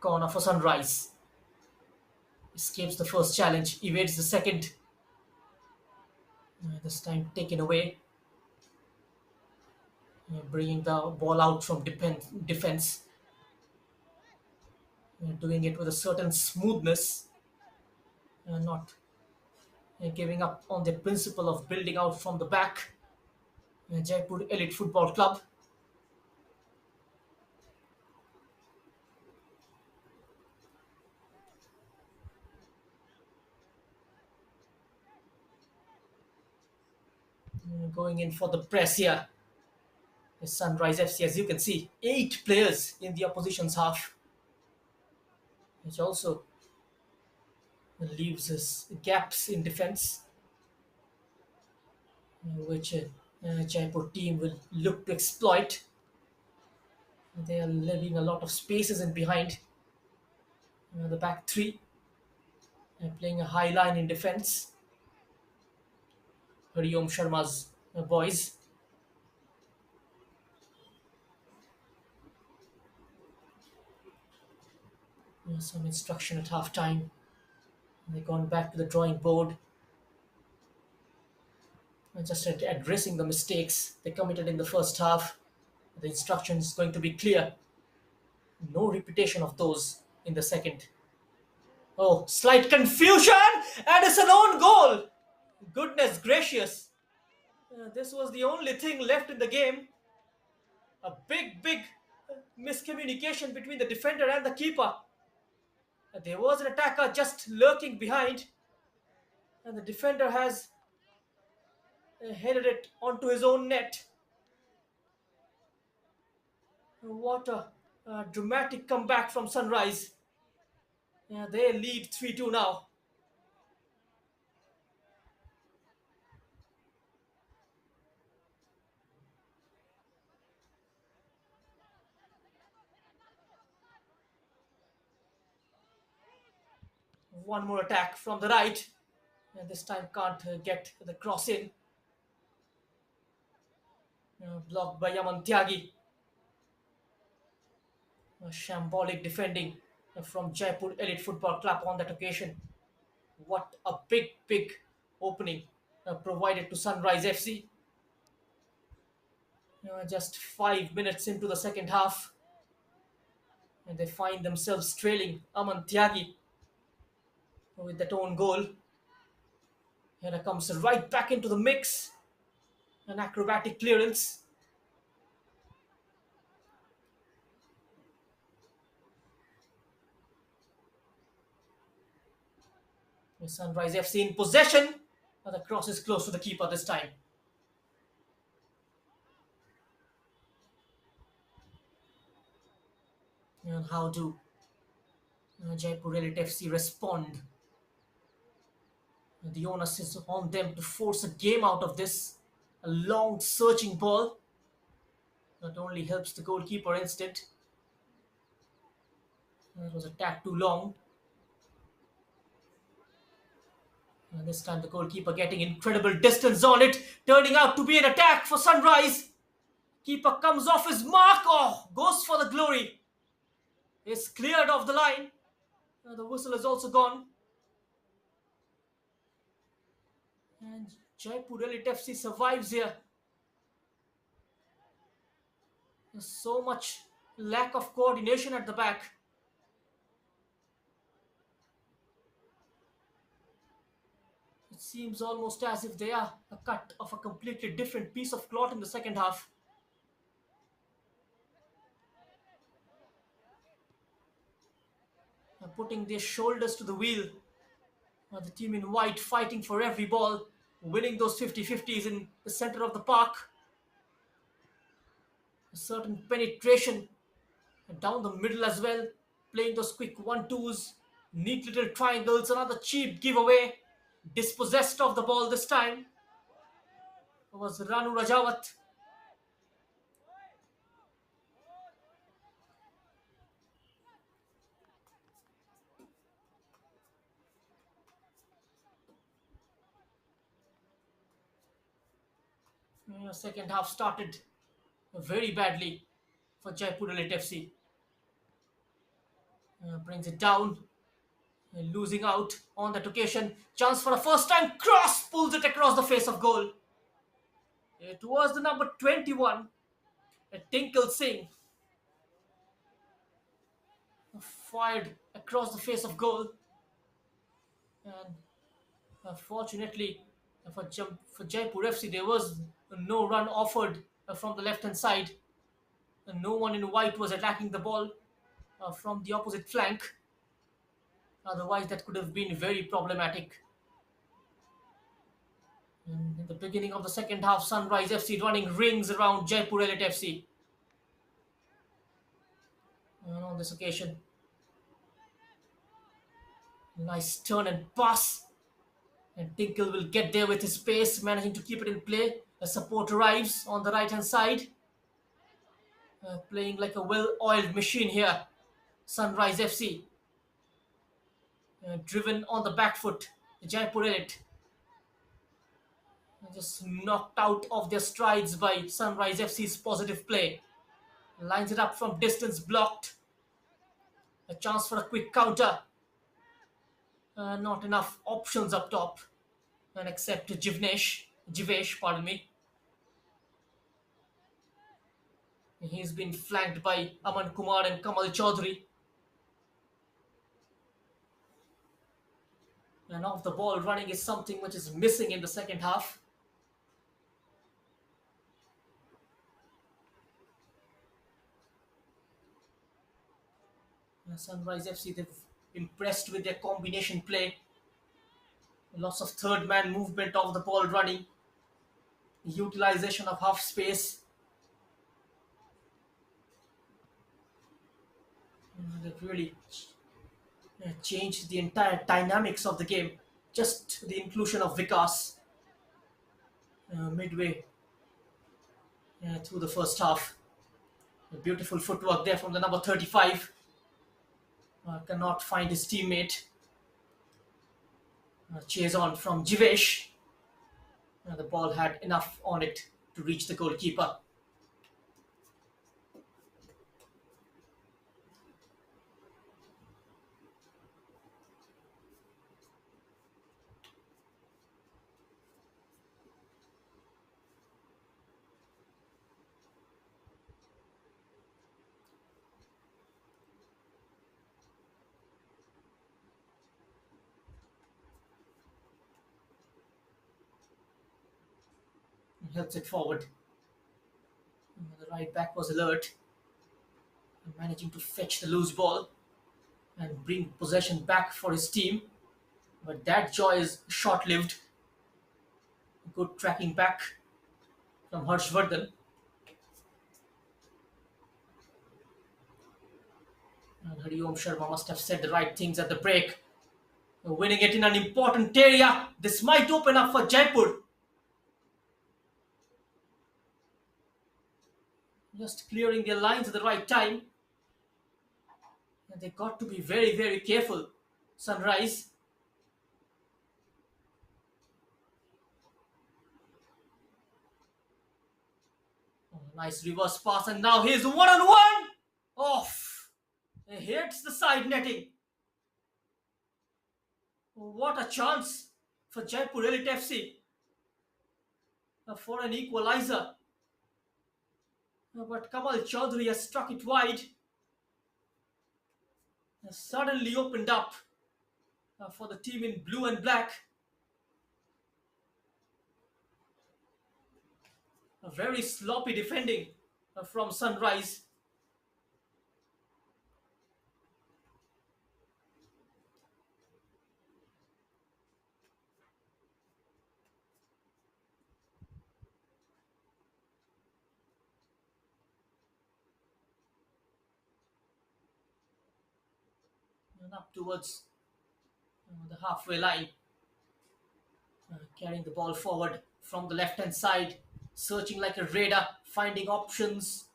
Corner for Sunrise. Escapes the first challenge, evades the second. This time taken away. bringing the ball out from defense, doing it with a certain smoothness, not giving up on the principle of building out from the back. Jaipur Elite Football Club going in for the press here. Sunrise FC, as you can see, 8 players in the opposition's half, which also leaves us gaps in defense, which Jaipur team will look to exploit. They are leaving a lot of spaces in behind. The back three playing a high line in defense. Hariom Sharma's boys. Some instruction at half time. They've gone back to the drawing board, just addressing the mistakes they committed in the first half. The instruction is going to be clear. No repetition of those in the second. Oh, slight confusion! And it's an own goal! Goodness gracious. This was the only thing left in the game. A big miscommunication between the defender and the keeper. There was an attacker just lurking behind, and the defender has headed it onto his own net. What a dramatic comeback from Sunrise. Yeah, they lead 3-2 now. One more attack from the right. And this time can't get the cross in. Blocked by Yaman Tyagi. Shambolic defending from Jaipur Elite Football Club on that occasion. What a big opening provided to Sunrise FC. Just 5 minutes into the second half, and they find themselves trailing Aman Tyagi with that own goal. Here it comes right back into the mix. An acrobatic clearance. With Sunrise FC in possession. And the cross is close to the keeper this time. And how do Jaipur Elite FC respond? The onus is on them to force a game out of this. A long searching ball that only helps the goalkeeper instead. That was a tad too long. And this time the goalkeeper getting incredible distance on it, turning out to be an attack for Sunrise. Keeper comes off his mark. Oh, goes for the glory. Is cleared off the line. The whistle is also gone. And Jaipur Elite FC survives here. There's so much lack of coordination at the back. It seems almost as if they are a cut of a completely different piece of cloth in the second half. Putting their shoulders to the wheel. The team in white fighting for every ball, winning those 50-50s in the center of the park. A certain penetration down the middle as well, playing those quick 1-2s, neat little triangles, another cheap giveaway. Dispossessed of the ball this time was Ranu Rajawat. Second half started very badly for Jaipur Elite FC. Brings it down, losing out on that occasion. Chance for a first time cross, pulls it across the face of goal. It was the number 21. Tinkle Singh fired across the face of goal, and fortunately for Jaipur FC, there was no run offered from the left hand side. No one in white was attacking the ball from the opposite flank. Otherwise, that could have been very problematic. And in the beginning of the second half, Sunrise FC running rings around Jaipur Elite FC. And on this occasion, nice turn and pass. And Tinkle will get there with his pace, managing to keep it in play. A support arrives on the right hand side, playing like a well oiled machine here. Sunrise FC, driven on the back foot. Jaipur Elite just knocked out of their strides by Sunrise FC's positive play. Lines it up from distance, blocked. A chance for a quick counter. Not enough options up top. And except Jivesh, pardon me. He's been flanked by Aman Kumar and Kamal Chaudhary. And off the ball running is something which is missing in the second half. Sunrise FC, they've impressed with their combination play. Lots of third man movement of the ball running. Utilization of half space. They've really changed the entire dynamics of the game. Just the inclusion of Vikas midway through the first half. A beautiful footwork there from the number 35. Cannot find his teammate. Chase on from Jivesh. The ball had enough on it to reach the goalkeeper. Helps it forward. The right back was alert, managing to fetch the loose ball and bring possession back for his team. But that joy is short lived. Good tracking back from Harshvardhan. And Hariom Sharma must have said the right things at the break. Winning it in an important area. This might open up for Jaipur. Just clearing their lines at the right time. And they got to be very, very careful. Sunrise. Oh, nice reverse pass, and now here's one on one. Off. He hits the side netting. What a chance for Jaipur Elite FC for an equalizer. But Kamal Chaudhary has struck it wide. Has suddenly opened up for the team in blue and black. A very sloppy defending from Sunrise. And up towards the halfway line. Carrying the ball forward from the left hand side. Searching like a raider. Finding options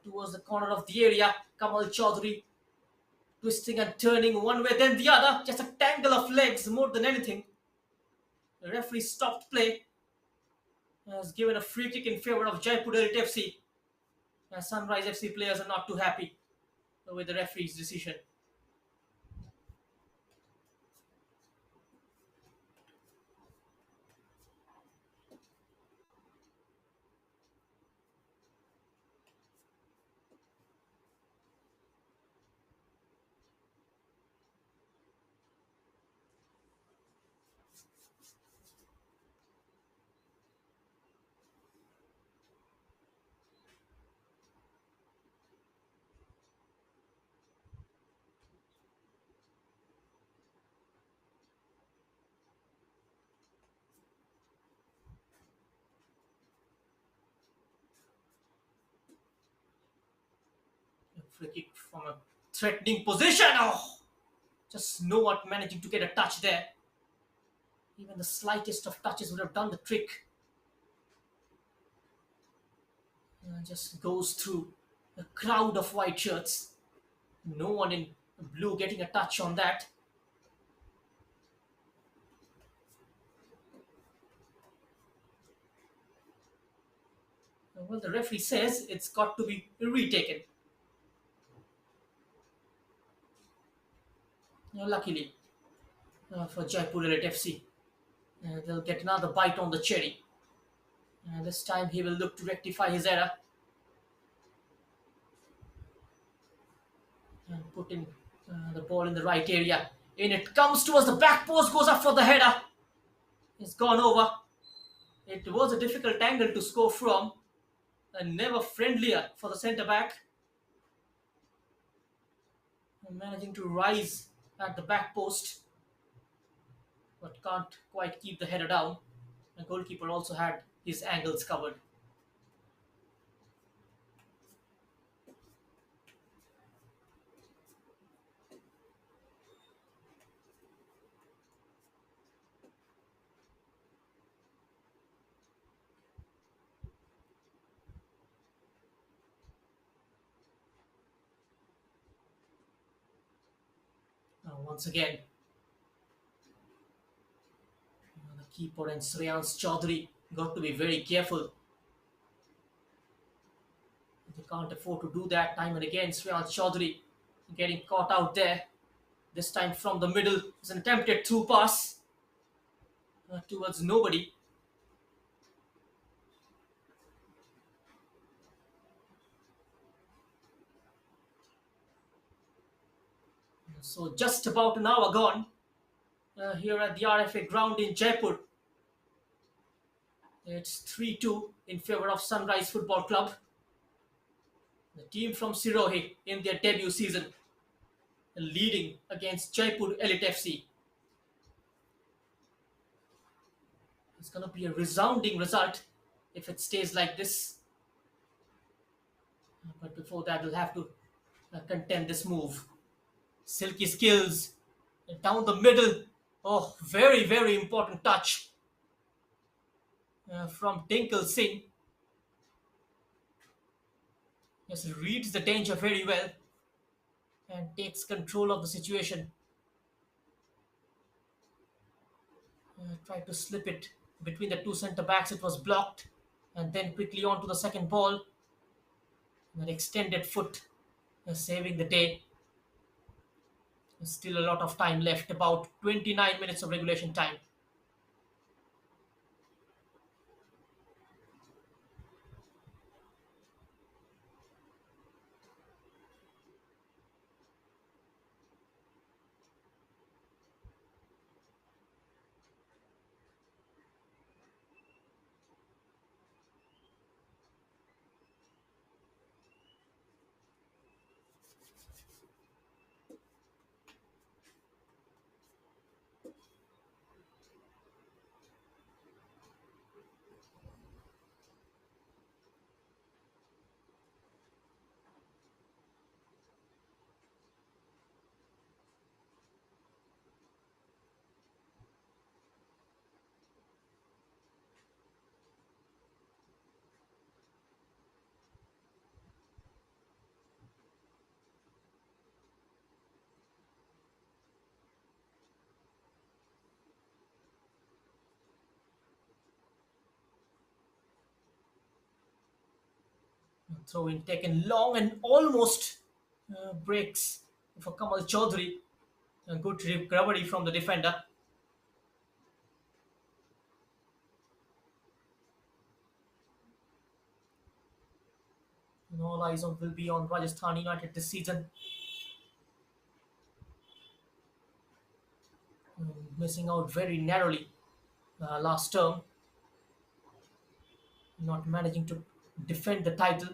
towards the corner of the area. Kamal Chaudhary twisting and turning one way then the other. Just a tangle of legs more than anything. The referee stopped play. Has given a free kick in favour of Jaipur Elite FC. Sunrise FC players are not too happy with the referee's decision. free kick from a threatening position. Oh, just no one managing to get a touch there. Even the slightest of touches would have done the trick. Just goes through a crowd of white shirts. No one in blue getting a touch on that. Well, the referee says it's got to be retaken. Luckily for Jaipur Elite FC, they'll get another bite on the cherry. This time he will look to rectify his error and put in the ball in the right area. In it comes towards the back post, goes up for the header. It's gone over. It was a difficult angle to score from, and never friendlier for the centre back. Managing to rise at the back post, but can't quite keep the header down. The goalkeeper also had his angles covered. Once again, the keeper and Shreyans Chaudhary got to be very careful. They can't afford to do that time and again. Shreyans Chaudhary getting caught out there. This time from the middle. It's an attempted through pass towards nobody. So just about an hour gone here at the RFA ground in Jaipur. It's 3-2 in favour of Sunrise Football Club. The team from Sirohi in their debut season leading against Jaipur Elite FC. It's going to be a resounding result if it stays like this. But before that, we'll have to contend this move. Silky skills down the middle. Oh, very, very important touch from Tinkle Singh. Yes, reads the danger very well and takes control of the situation. Tried to slip it between the two centre backs. It was blocked, and then quickly on to the second ball. An extended foot saving the day. There's still a lot of time left, about 29 minutes of regulation time. Throw in taken long and almost breaks for Kamal Chaudhary. A good recovery from the defender. And all eyes will be on Rajasthan United this season. Missing out very narrowly last term. Not managing to defend the title.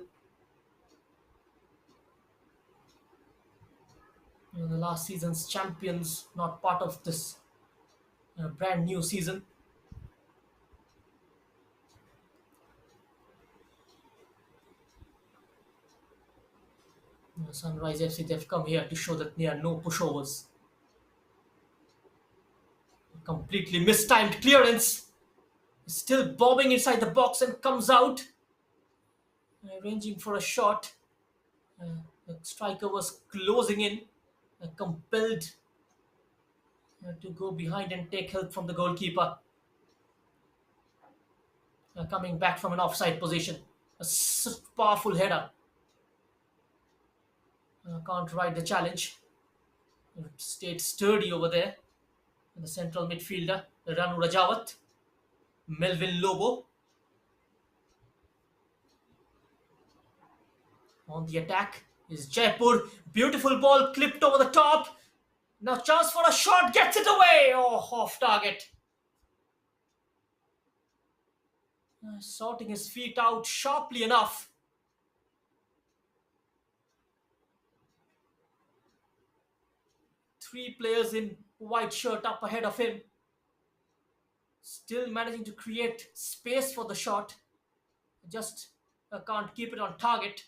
The last season's champions, not part of this brand new season. Sunrise FC, they've come here to show that there are no pushovers. Completely mistimed clearance. Still bobbing inside the box and comes out. Ranging for a shot. The striker was closing in. Compelled to go behind and take help from the goalkeeper. Coming back from an offside position. Powerful header. Can't ride the challenge. Stayed sturdy over there. The central midfielder, Ranu Rajawat, Melvin Lobo on the attack is Jaipur. Beautiful ball clipped over the top. Now chance for a shot, gets it away. Oh, off target. Sorting his feet out sharply enough. Three players in white shirt up ahead of him. Still managing to create space for the shot. Just can't keep it on target.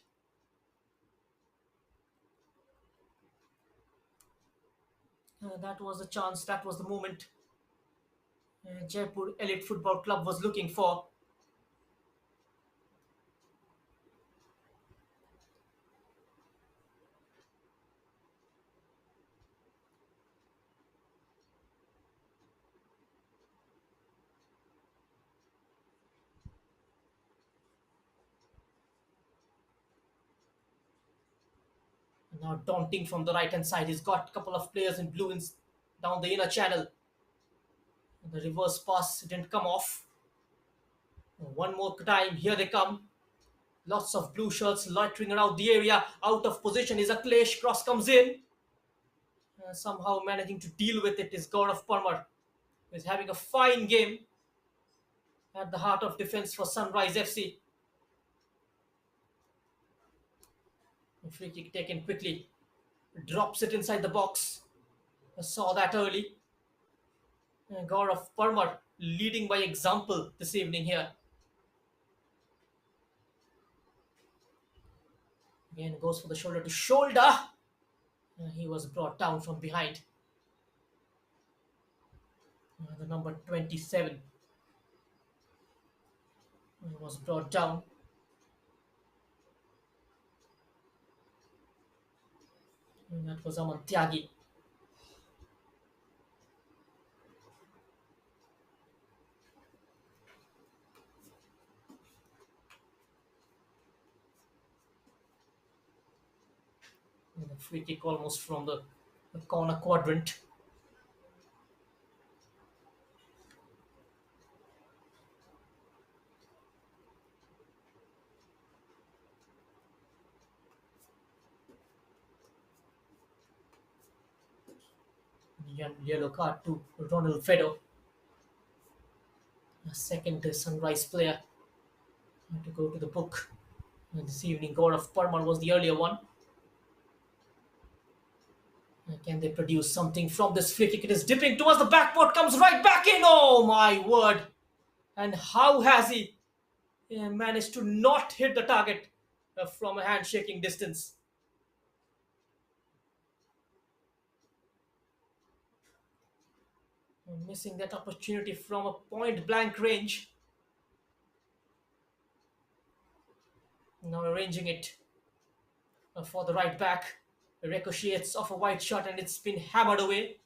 That was the chance, that was the moment Jaipur Elite Football Club was looking for. Now daunting from the right hand side. He's got a couple of players in blue down the inner channel. The reverse pass didn't come off. One more time, here they come. Lots of blue shirts loitering around the area. Out of position is Aklesh. Cross comes in. Somehow managing to deal with it is Gaurav Parmar. He's having a fine game at the heart of defense for Sunrise FC. A free kick taken quickly. Drops it inside the box. I saw that early. Gaurav Parmar leading by example this evening here. Again goes for the shoulder to shoulder. He was brought down from behind. The number 27 was brought down. And that was Aman Tyagi. And the free kick almost from the corner quadrant. Yellow card to Ronald Fedo. A second Sunrise player to go to the book. And this evening, Gaurav Parmar was the earlier one. Can they produce something from this free kick? It is dipping towards the backboard, comes right back in. Oh my word! And how has he managed to not hit the target from a handshaking distance? Missing that opportunity from a point blank range. Now arranging it for the right back. Ricochets off a wide shot and it's been hammered away.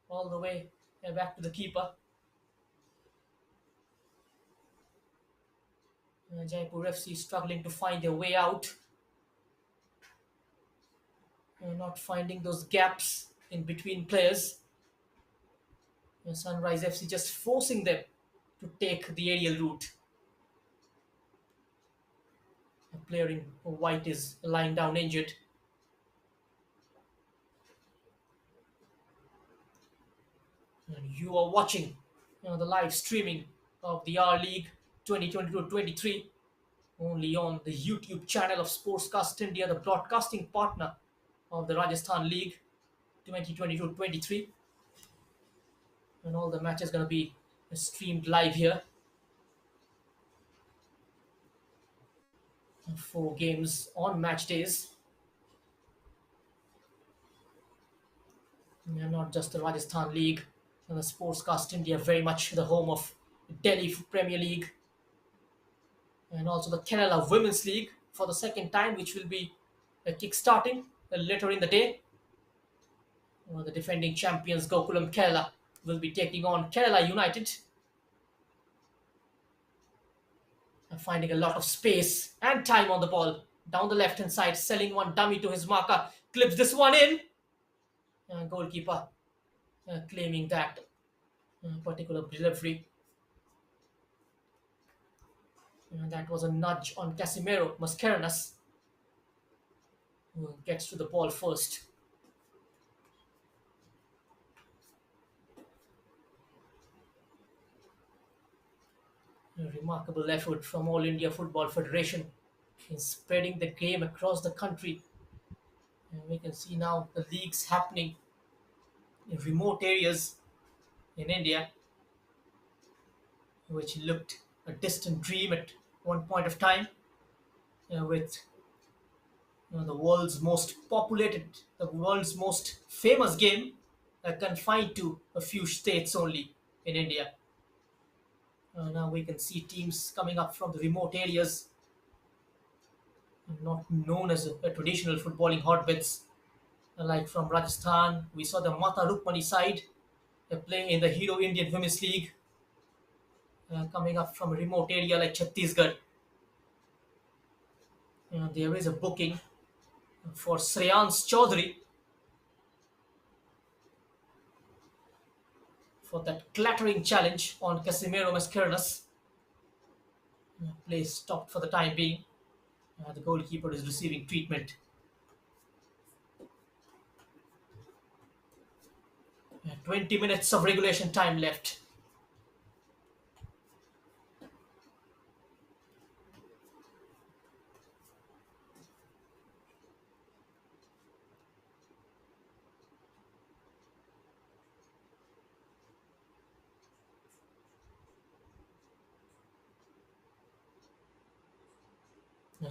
All the way back to the keeper. Jaipur FC struggling to find their way out. Not finding those gaps in between players. Sunrise FC just forcing them to take the aerial route. A player in white is lying down injured. And you are watching the live streaming of the R League 2022-23 only on the YouTube channel of Sportscast India, the broadcasting partner of the Rajasthan League 2022-23. And all the matches going to be streamed live here. Four games on match days. Yeah, not just the Rajasthan League. And the Sportscast India, very much the home of Delhi Premier League, and also the Kerala Women's League for the second time, which will be kick-starting later in the day. The defending champions Gokulam Kerala will be taking on Kerala United, finding a lot of space and time on the ball. Down the left-hand side, selling one dummy to his marker, clips this one in. Goalkeeper claiming that particular delivery. That was a nudge on Casimiro Mascarenas, who gets to the ball first. A remarkable effort from All India Football Federation in spreading the game across the country. And we can see now the leagues happening in remote areas in India, which looked a distant dream at one point of time, with the world's most populated, the world's most famous game confined to a few states only in India. Now we can see teams coming up from the remote areas, not known as a traditional footballing hotbeds, like from Rajasthan. We saw the Mata Rukmani side playing in the Hero Indian Women's League, coming up from a remote area like Chhattisgarh. There is a booking for Shreyans Chaudhary for that clattering challenge on Casimiro Mascarenas. Play stopped for the time being. The goalkeeper is receiving treatment. 20 minutes of regulation time left.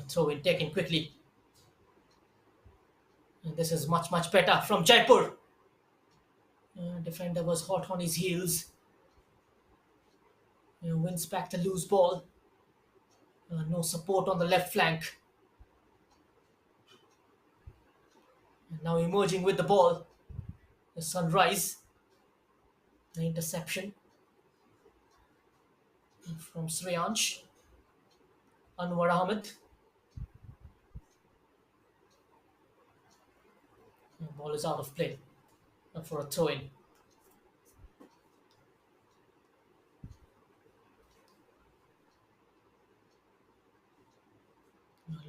Throw in taken quickly. And this is much, much better from Jaipur. Defender was hot on his heels. Wins back the loose ball. No support on the left flank. And now emerging with the ball. The Sunrise. The interception from Sreyansh. Anwar Ahmed. The ball is out of play for a throw in.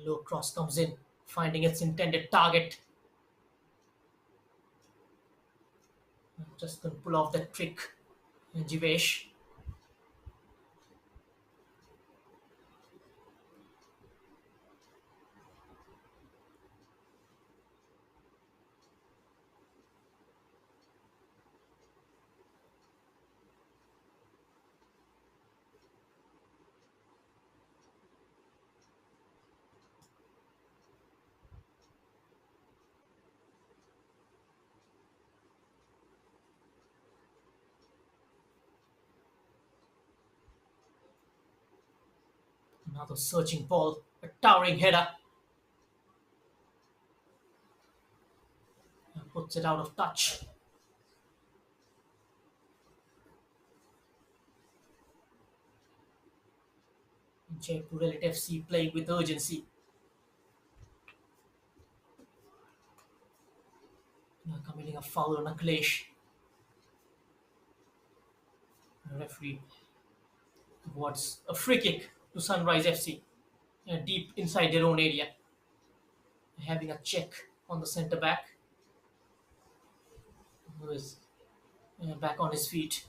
Low cross comes in, finding its intended target. Just couldn't pull off that trick. Jivesh. Another searching ball. A towering header. Puts it out of touch. Jaipur Elite FC playing with urgency. Committing a foul on Akhilesh. The referee awards a free kick to Sunrise FC, deep inside their own area. Having a check on the centre back, who is back on his feet.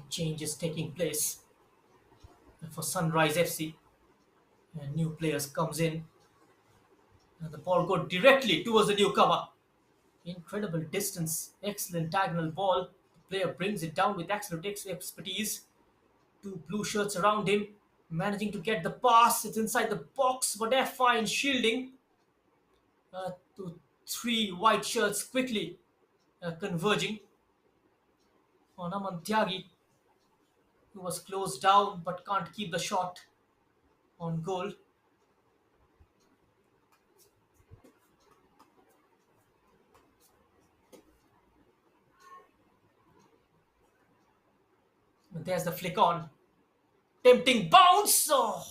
Change is taking place for Sunrise FC. New players comes in. The ball goes directly towards the newcomer. Incredible distance, excellent diagonal ball. The player brings it down with excellent expertise. Two blue shirts around him, managing to get the pass. It's inside the box, but they're fine shielding. To three white shirts quickly converging on Aman Tyagi, who was closed down but can't keep the shot on goal. And there's the flick on. Tempting bounce! Oh,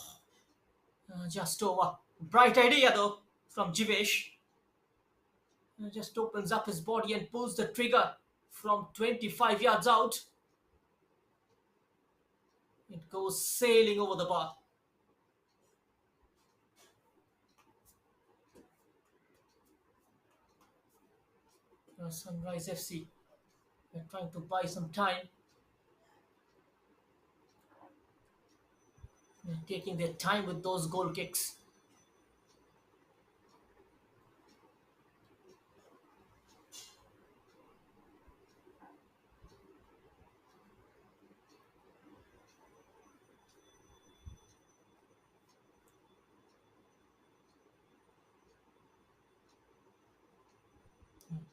just over. Bright idea though from Jivesh. Just opens up his body and pulls the trigger from 25 yards out. It goes sailing over the bar. Sunrise FC are trying to buy some time, taking their time with those goal kicks.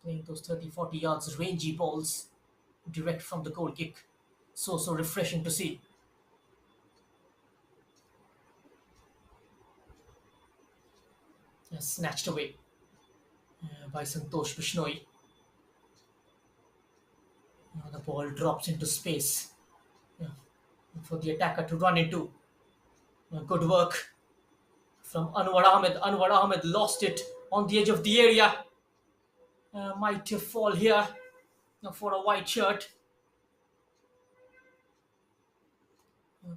Playing those 30, 40 yards rangy balls direct from the goal kick. So refreshing to see. Snatched away by Santosh Bishnoi. The ball drops into space uh, for the attacker to run into. Good work from Anwar Ahmed. Anwar Ahmed lost it on the edge of the area. Might fall here for a white shirt.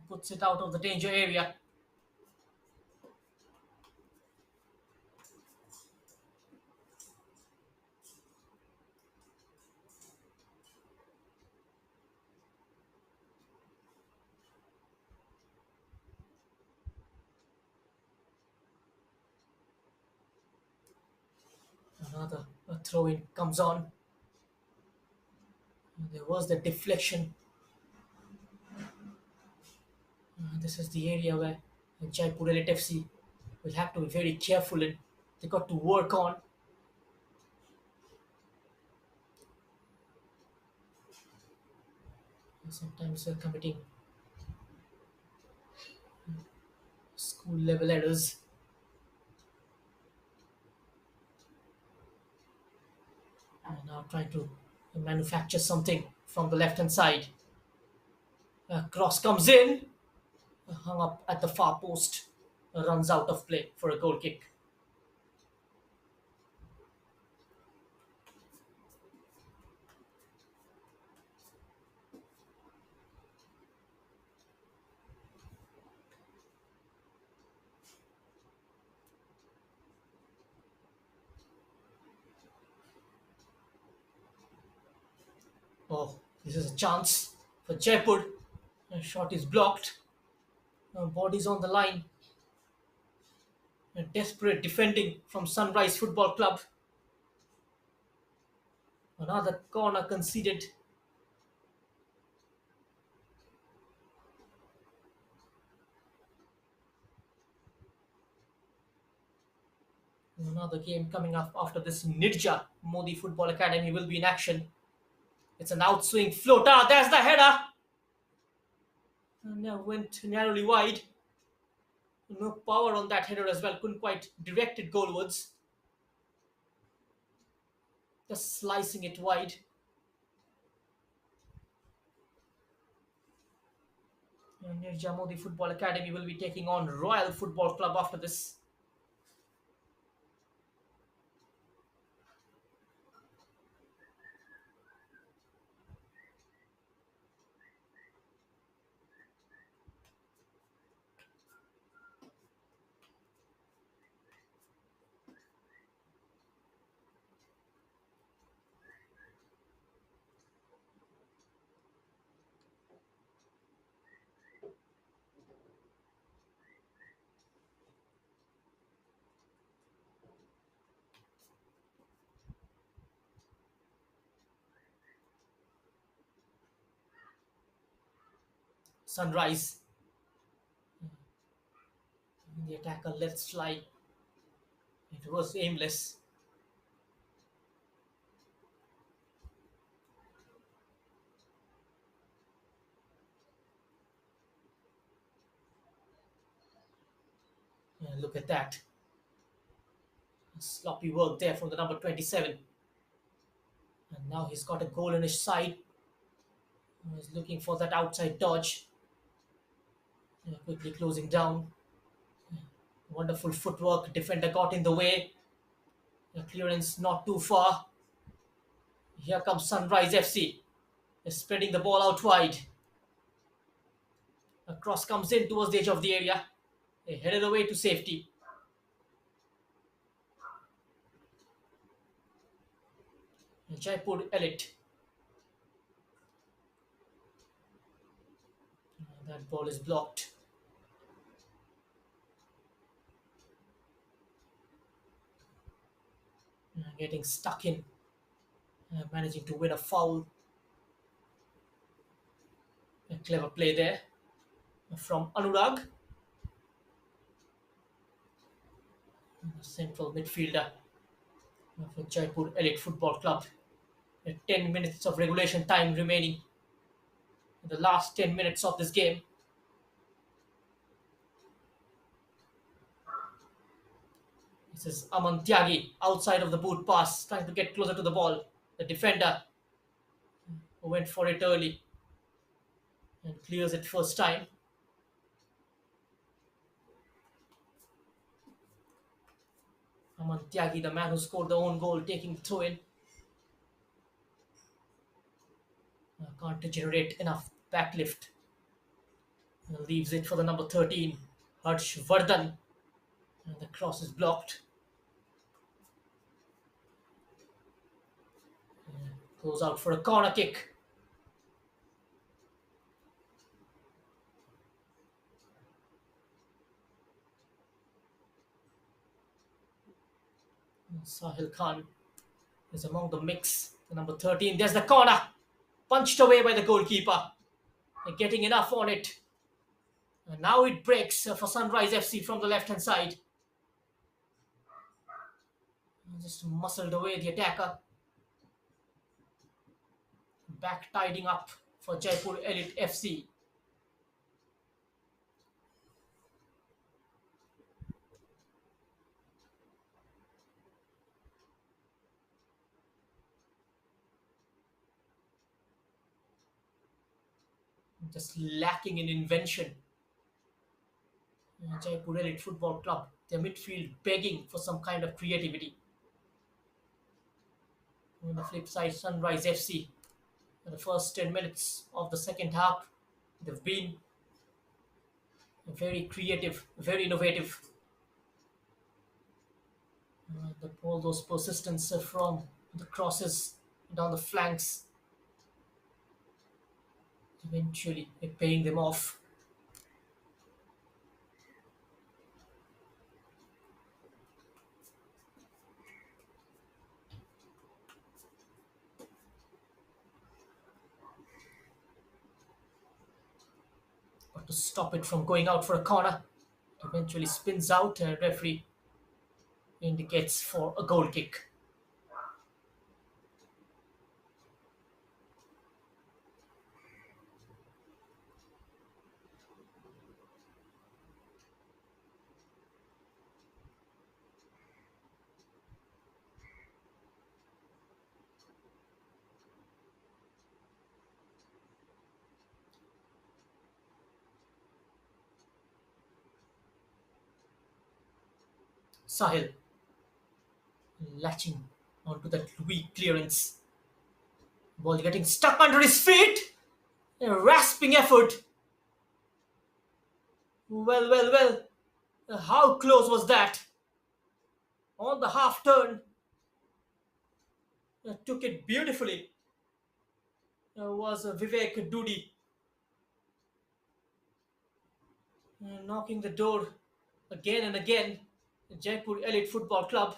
Puts it out of the danger area. Another throw in comes on. There was the deflection. This is the area where Jaipur Elite FC will have to be very careful and they got to work on. Sometimes they're committing school level errors. And now trying to manufacture something from the left hand side. Cross comes in, hung up at the far post, runs out of play for a goal kick. Oh, this is a chance for Jaipur. A shot is blocked. Bodies on the line. Desperate defending from Sunrise Football Club. Another corner conceded. Another game coming up after this. Nirja Modi Football Academy will be in action. It's an outswing floater. There's the header. And went narrowly wide. No power on that header as well. Couldn't quite direct it goalwards. Just slicing it wide. Nirja Modi Football Academy will be taking on Royal Football Club after this. Sunrise. The attacker let slide. It was aimless. Look at that. Sloppy work there from the number 27. And now he's got a goal on his side. He's looking for that outside dodge. Quickly closing down. Wonderful footwork. Defender got in the way. Clearance not too far. Here comes Sunrise FC. They're spreading the ball out wide. A cross comes in towards the edge of the area. They headed away to safety. Jaipur Elite. That ball is blocked. Getting stuck in. Managing to win a foul. A clever play there from Anurag, the central midfielder for Jaipur Elite Football Club. 10 minutes of regulation time remaining in the last 10 minutes of this game. This is Aman Tyagi outside of the boot pass, trying to get closer to the ball. The defender who went for it early and clears it first time. Aman Tyagi, the man who scored the own goal, taking the throw in. Can't generate enough backlift. Leaves it for the number 13, Harsh Vardhan. And the cross is blocked. Goes out for a corner kick. Sahil Khan is among the mix. The number 13. There's the corner. Punched away by the goalkeeper. Getting enough on it. And now it breaks for Sunrise FC from the left hand side. Just muscled away the attacker. Back tidying up for Jaipur Elite FC. Just lacking in invention. Jaipur Elite Football Club, their midfield begging for some kind of creativity. On the flip side, Sunrise FC, in the first 10 minutes of the second half, they've been very creative, very innovative. All those persistence from the crosses down the flanks, eventually paying them off. But to stop it from going out for a corner, it eventually spins out and referee indicates for a goal kick. Sahil latching onto that weak clearance. Ball getting stuck under his feet. A rasping effort. Well, well, well. How close was that? On the half turn. Took it beautifully. Was Vivek Dudi knocking the door again and again. Jaipur Elite Football Club.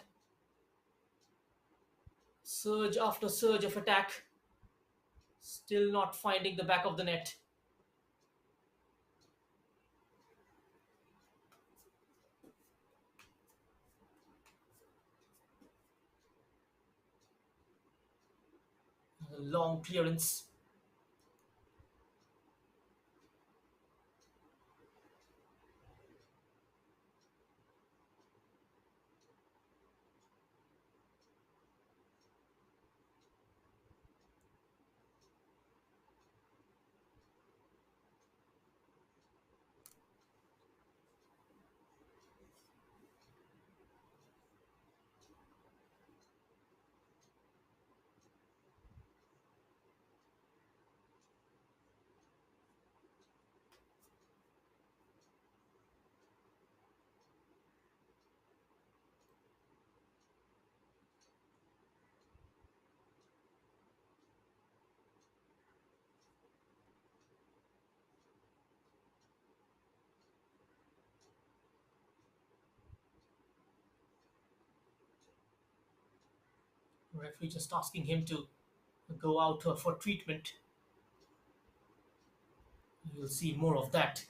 Surge after surge of attack. Still not finding the back of the net. Long clearance. Referee just asking him to go out for treatment. You'll see more of that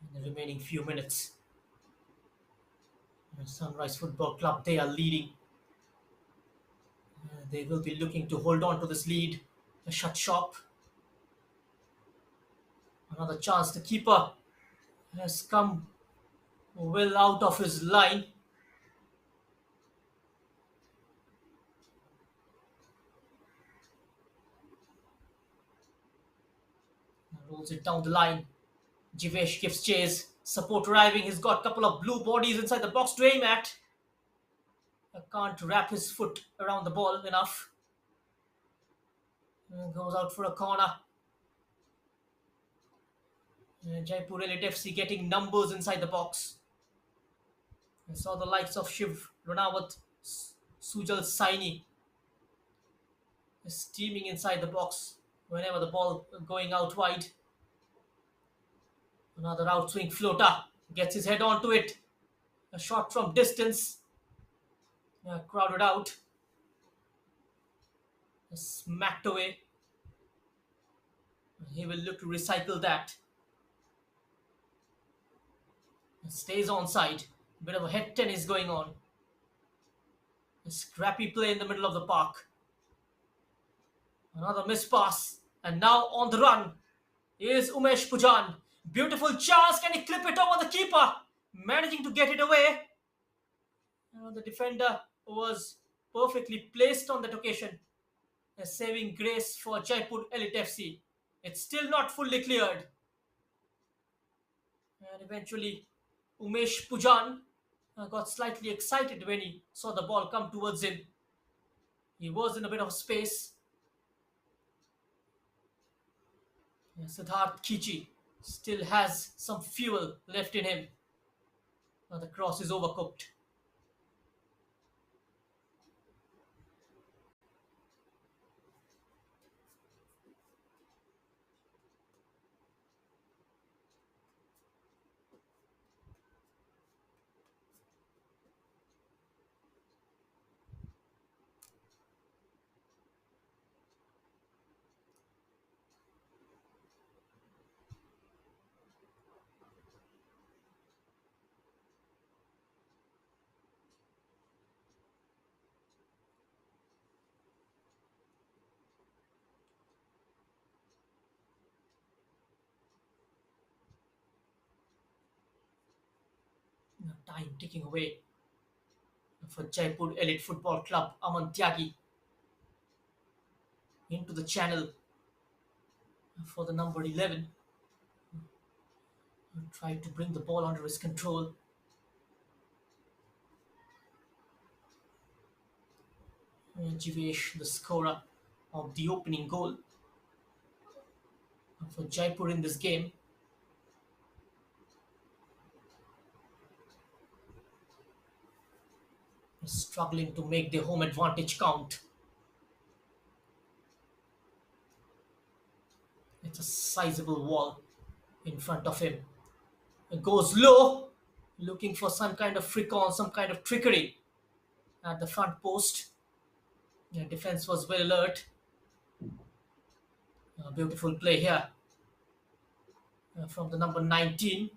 in the remaining few minutes. Sunrise Football Club, they are leading. They will be looking to hold on to this lead. A shut shop. Another chance. The keeper has come well out of his line. Rolls it down the line. Jivesh gives chase. Support arriving. He's got a couple of blue bodies inside the box to aim at. Can't wrap his foot around the ball enough. Goes out for a corner. Jaipur Elite FC getting numbers inside the box. I saw the likes of Shiv Ranawat, Sujal Saini steaming inside the box whenever the ball going out wide. Another outswing floater gets his head onto it. A shot from distance, crowded out, smacked away. He will look to recycle that. Stays onside. Bit of a head tennis going on. A scrappy play in the middle of the park. Another miss pass. And now on the run is Umesh Pujan. Beautiful chance. Can he clip it over the keeper? Managing to get it away. The defender was perfectly placed on that occasion. A saving grace for Jaipur Elite FC. It's still not fully cleared. And eventually, Umesh Pujan got slightly excited when he saw the ball come towards him. He was in a bit of space. Siddharth Khichi still has some fuel left in him. The cross is overcooked. Time ticking away for Jaipur Elite Football Club. Aman Tyagi into the channel for the number 11. Tried to bring the ball under his control. Jivesh, the scorer of the opening goal for Jaipur in this game. Struggling to make their home advantage count. It's a sizable wall in front of him. It goes low, looking for some kind of freak on, some kind of trickery at the front post. Defense was well alert. Beautiful play here from the number 19,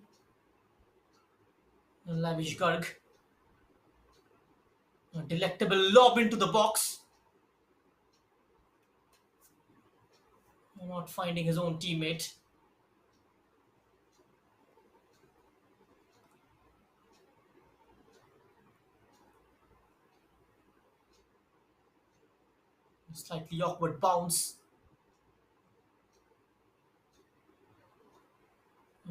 Lavish Garg. A delectable lob into the box. Not finding his own teammate. Slightly awkward bounce.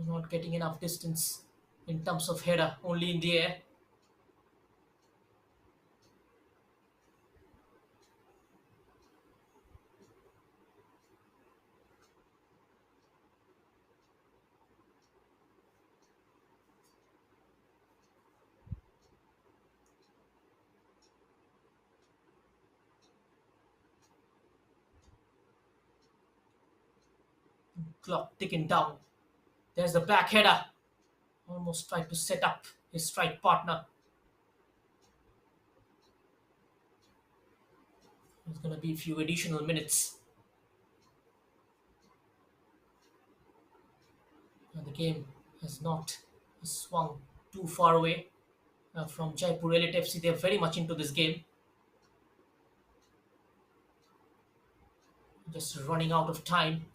Not getting enough distance in terms of header, only in the air. Clock ticking down. There's the back header. Almost tried to set up his strike partner. There's going to be a few additional minutes. And the game has not swung too far away from Jaipur Elite FC. They're very much into this game. Just running out of time.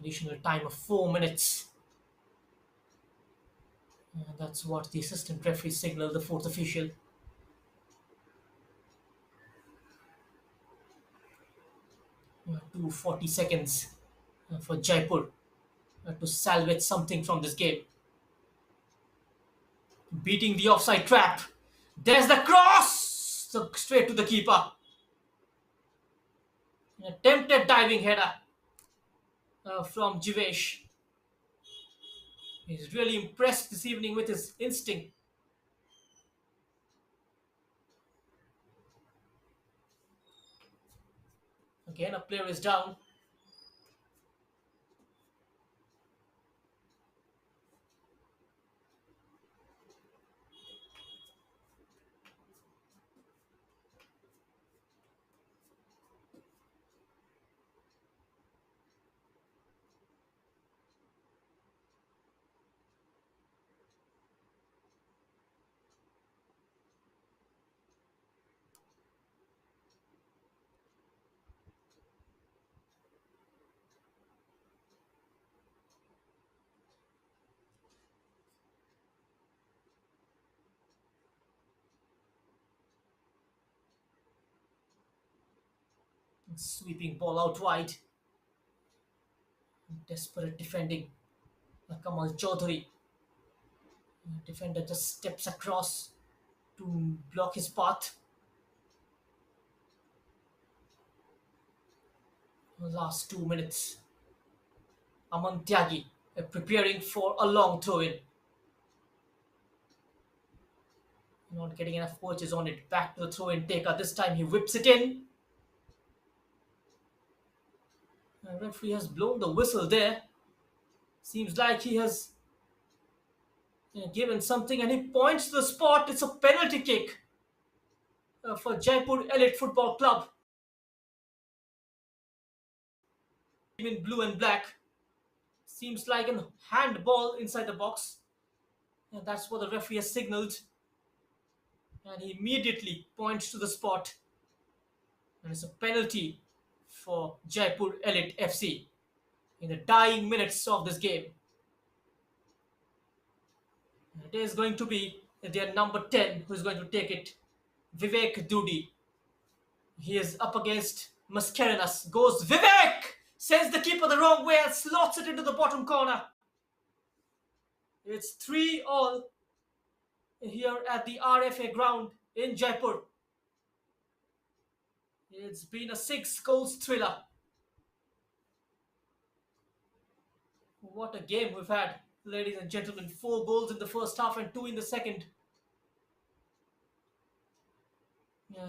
Additional time of 4 minutes. That's what the assistant referee signaled, the fourth official. 240 seconds for Jaipur to salvage something from this game. Beating the offside trap. There's the cross! So straight to the keeper. An attempted diving header from Jivesh. He's really impressed this evening with his instinct. Again, a player is down. Sweeping ball out wide. Desperate defending. Kamal Chaudhary. Defender just steps across to block his path. Last 2 minutes. Aman Tyagi preparing for a long throw in. Not getting enough purchase on it. Back to the throw in taker. This time he whips it in. The referee has blown the whistle there. Seems like he has given something and he points to the spot. It's a penalty kick for Jaipur Elite Football Club. In blue and black. Seems like a handball inside the box. And that's what the referee has signaled. And he immediately points to the spot. And it's a penalty for Jaipur Elite FC in the dying minutes of this game. It is going to be their number 10 who is going to take it. Vivek Dudi. He is up against Mascarenas. Goes Vivek! Sends the keeper the wrong way and slots it into the bottom corner. It's 3-all here at the RFA ground in Jaipur. It's been a 6 goals thriller. What a game we've had, ladies and gentlemen. 4 goals in the first half and 2 in the second.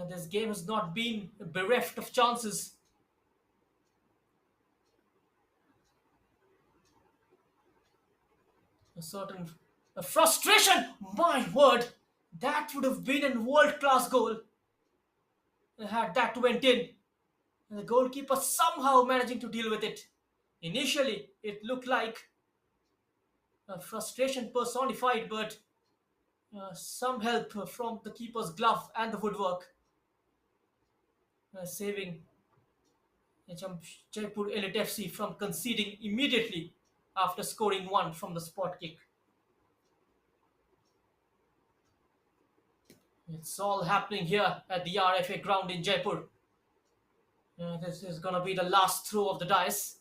This game has not been bereft of chances. A frustration. My word, that would have been a world-class goal had that went in. And the goalkeeper somehow managing to deal with it. Initially, it looked like a frustration personified, but Some help from the keeper's glove and the woodwork, saving Jaipur Elite FC from conceding immediately after scoring one from the spot kick. It's all happening here at the RFA ground in Jaipur. This is going to be the last throw of the dice.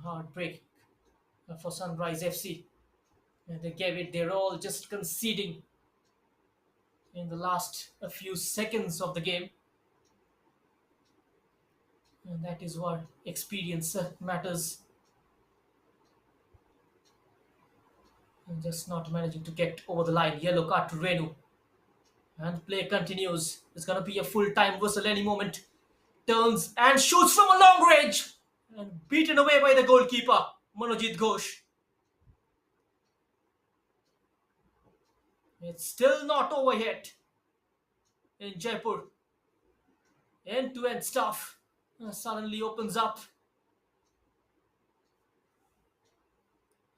Heartbreak for Sunrise FC. They gave it their all, just conceding in the last a few seconds of the game. And that is what experience matters. And just not managing to get over the line. Yellow card to Renu. And play continues. It's going to be a full time whistle any moment. Turns and shoots from a long range. And beaten away by the goalkeeper, Manojit Ghosh. It's still not over yet in Jaipur. End to end stuff suddenly opens up.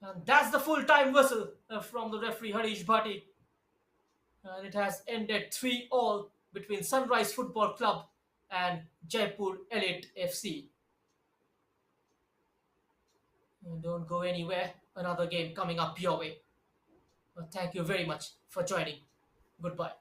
And that's the full time whistle from the referee Harish Bhatti. And it has ended 3-all between Sunrise Football Club and Jaipur Elite FC. And don't go anywhere. Another game coming up your way. Thank you very much for joining. Goodbye.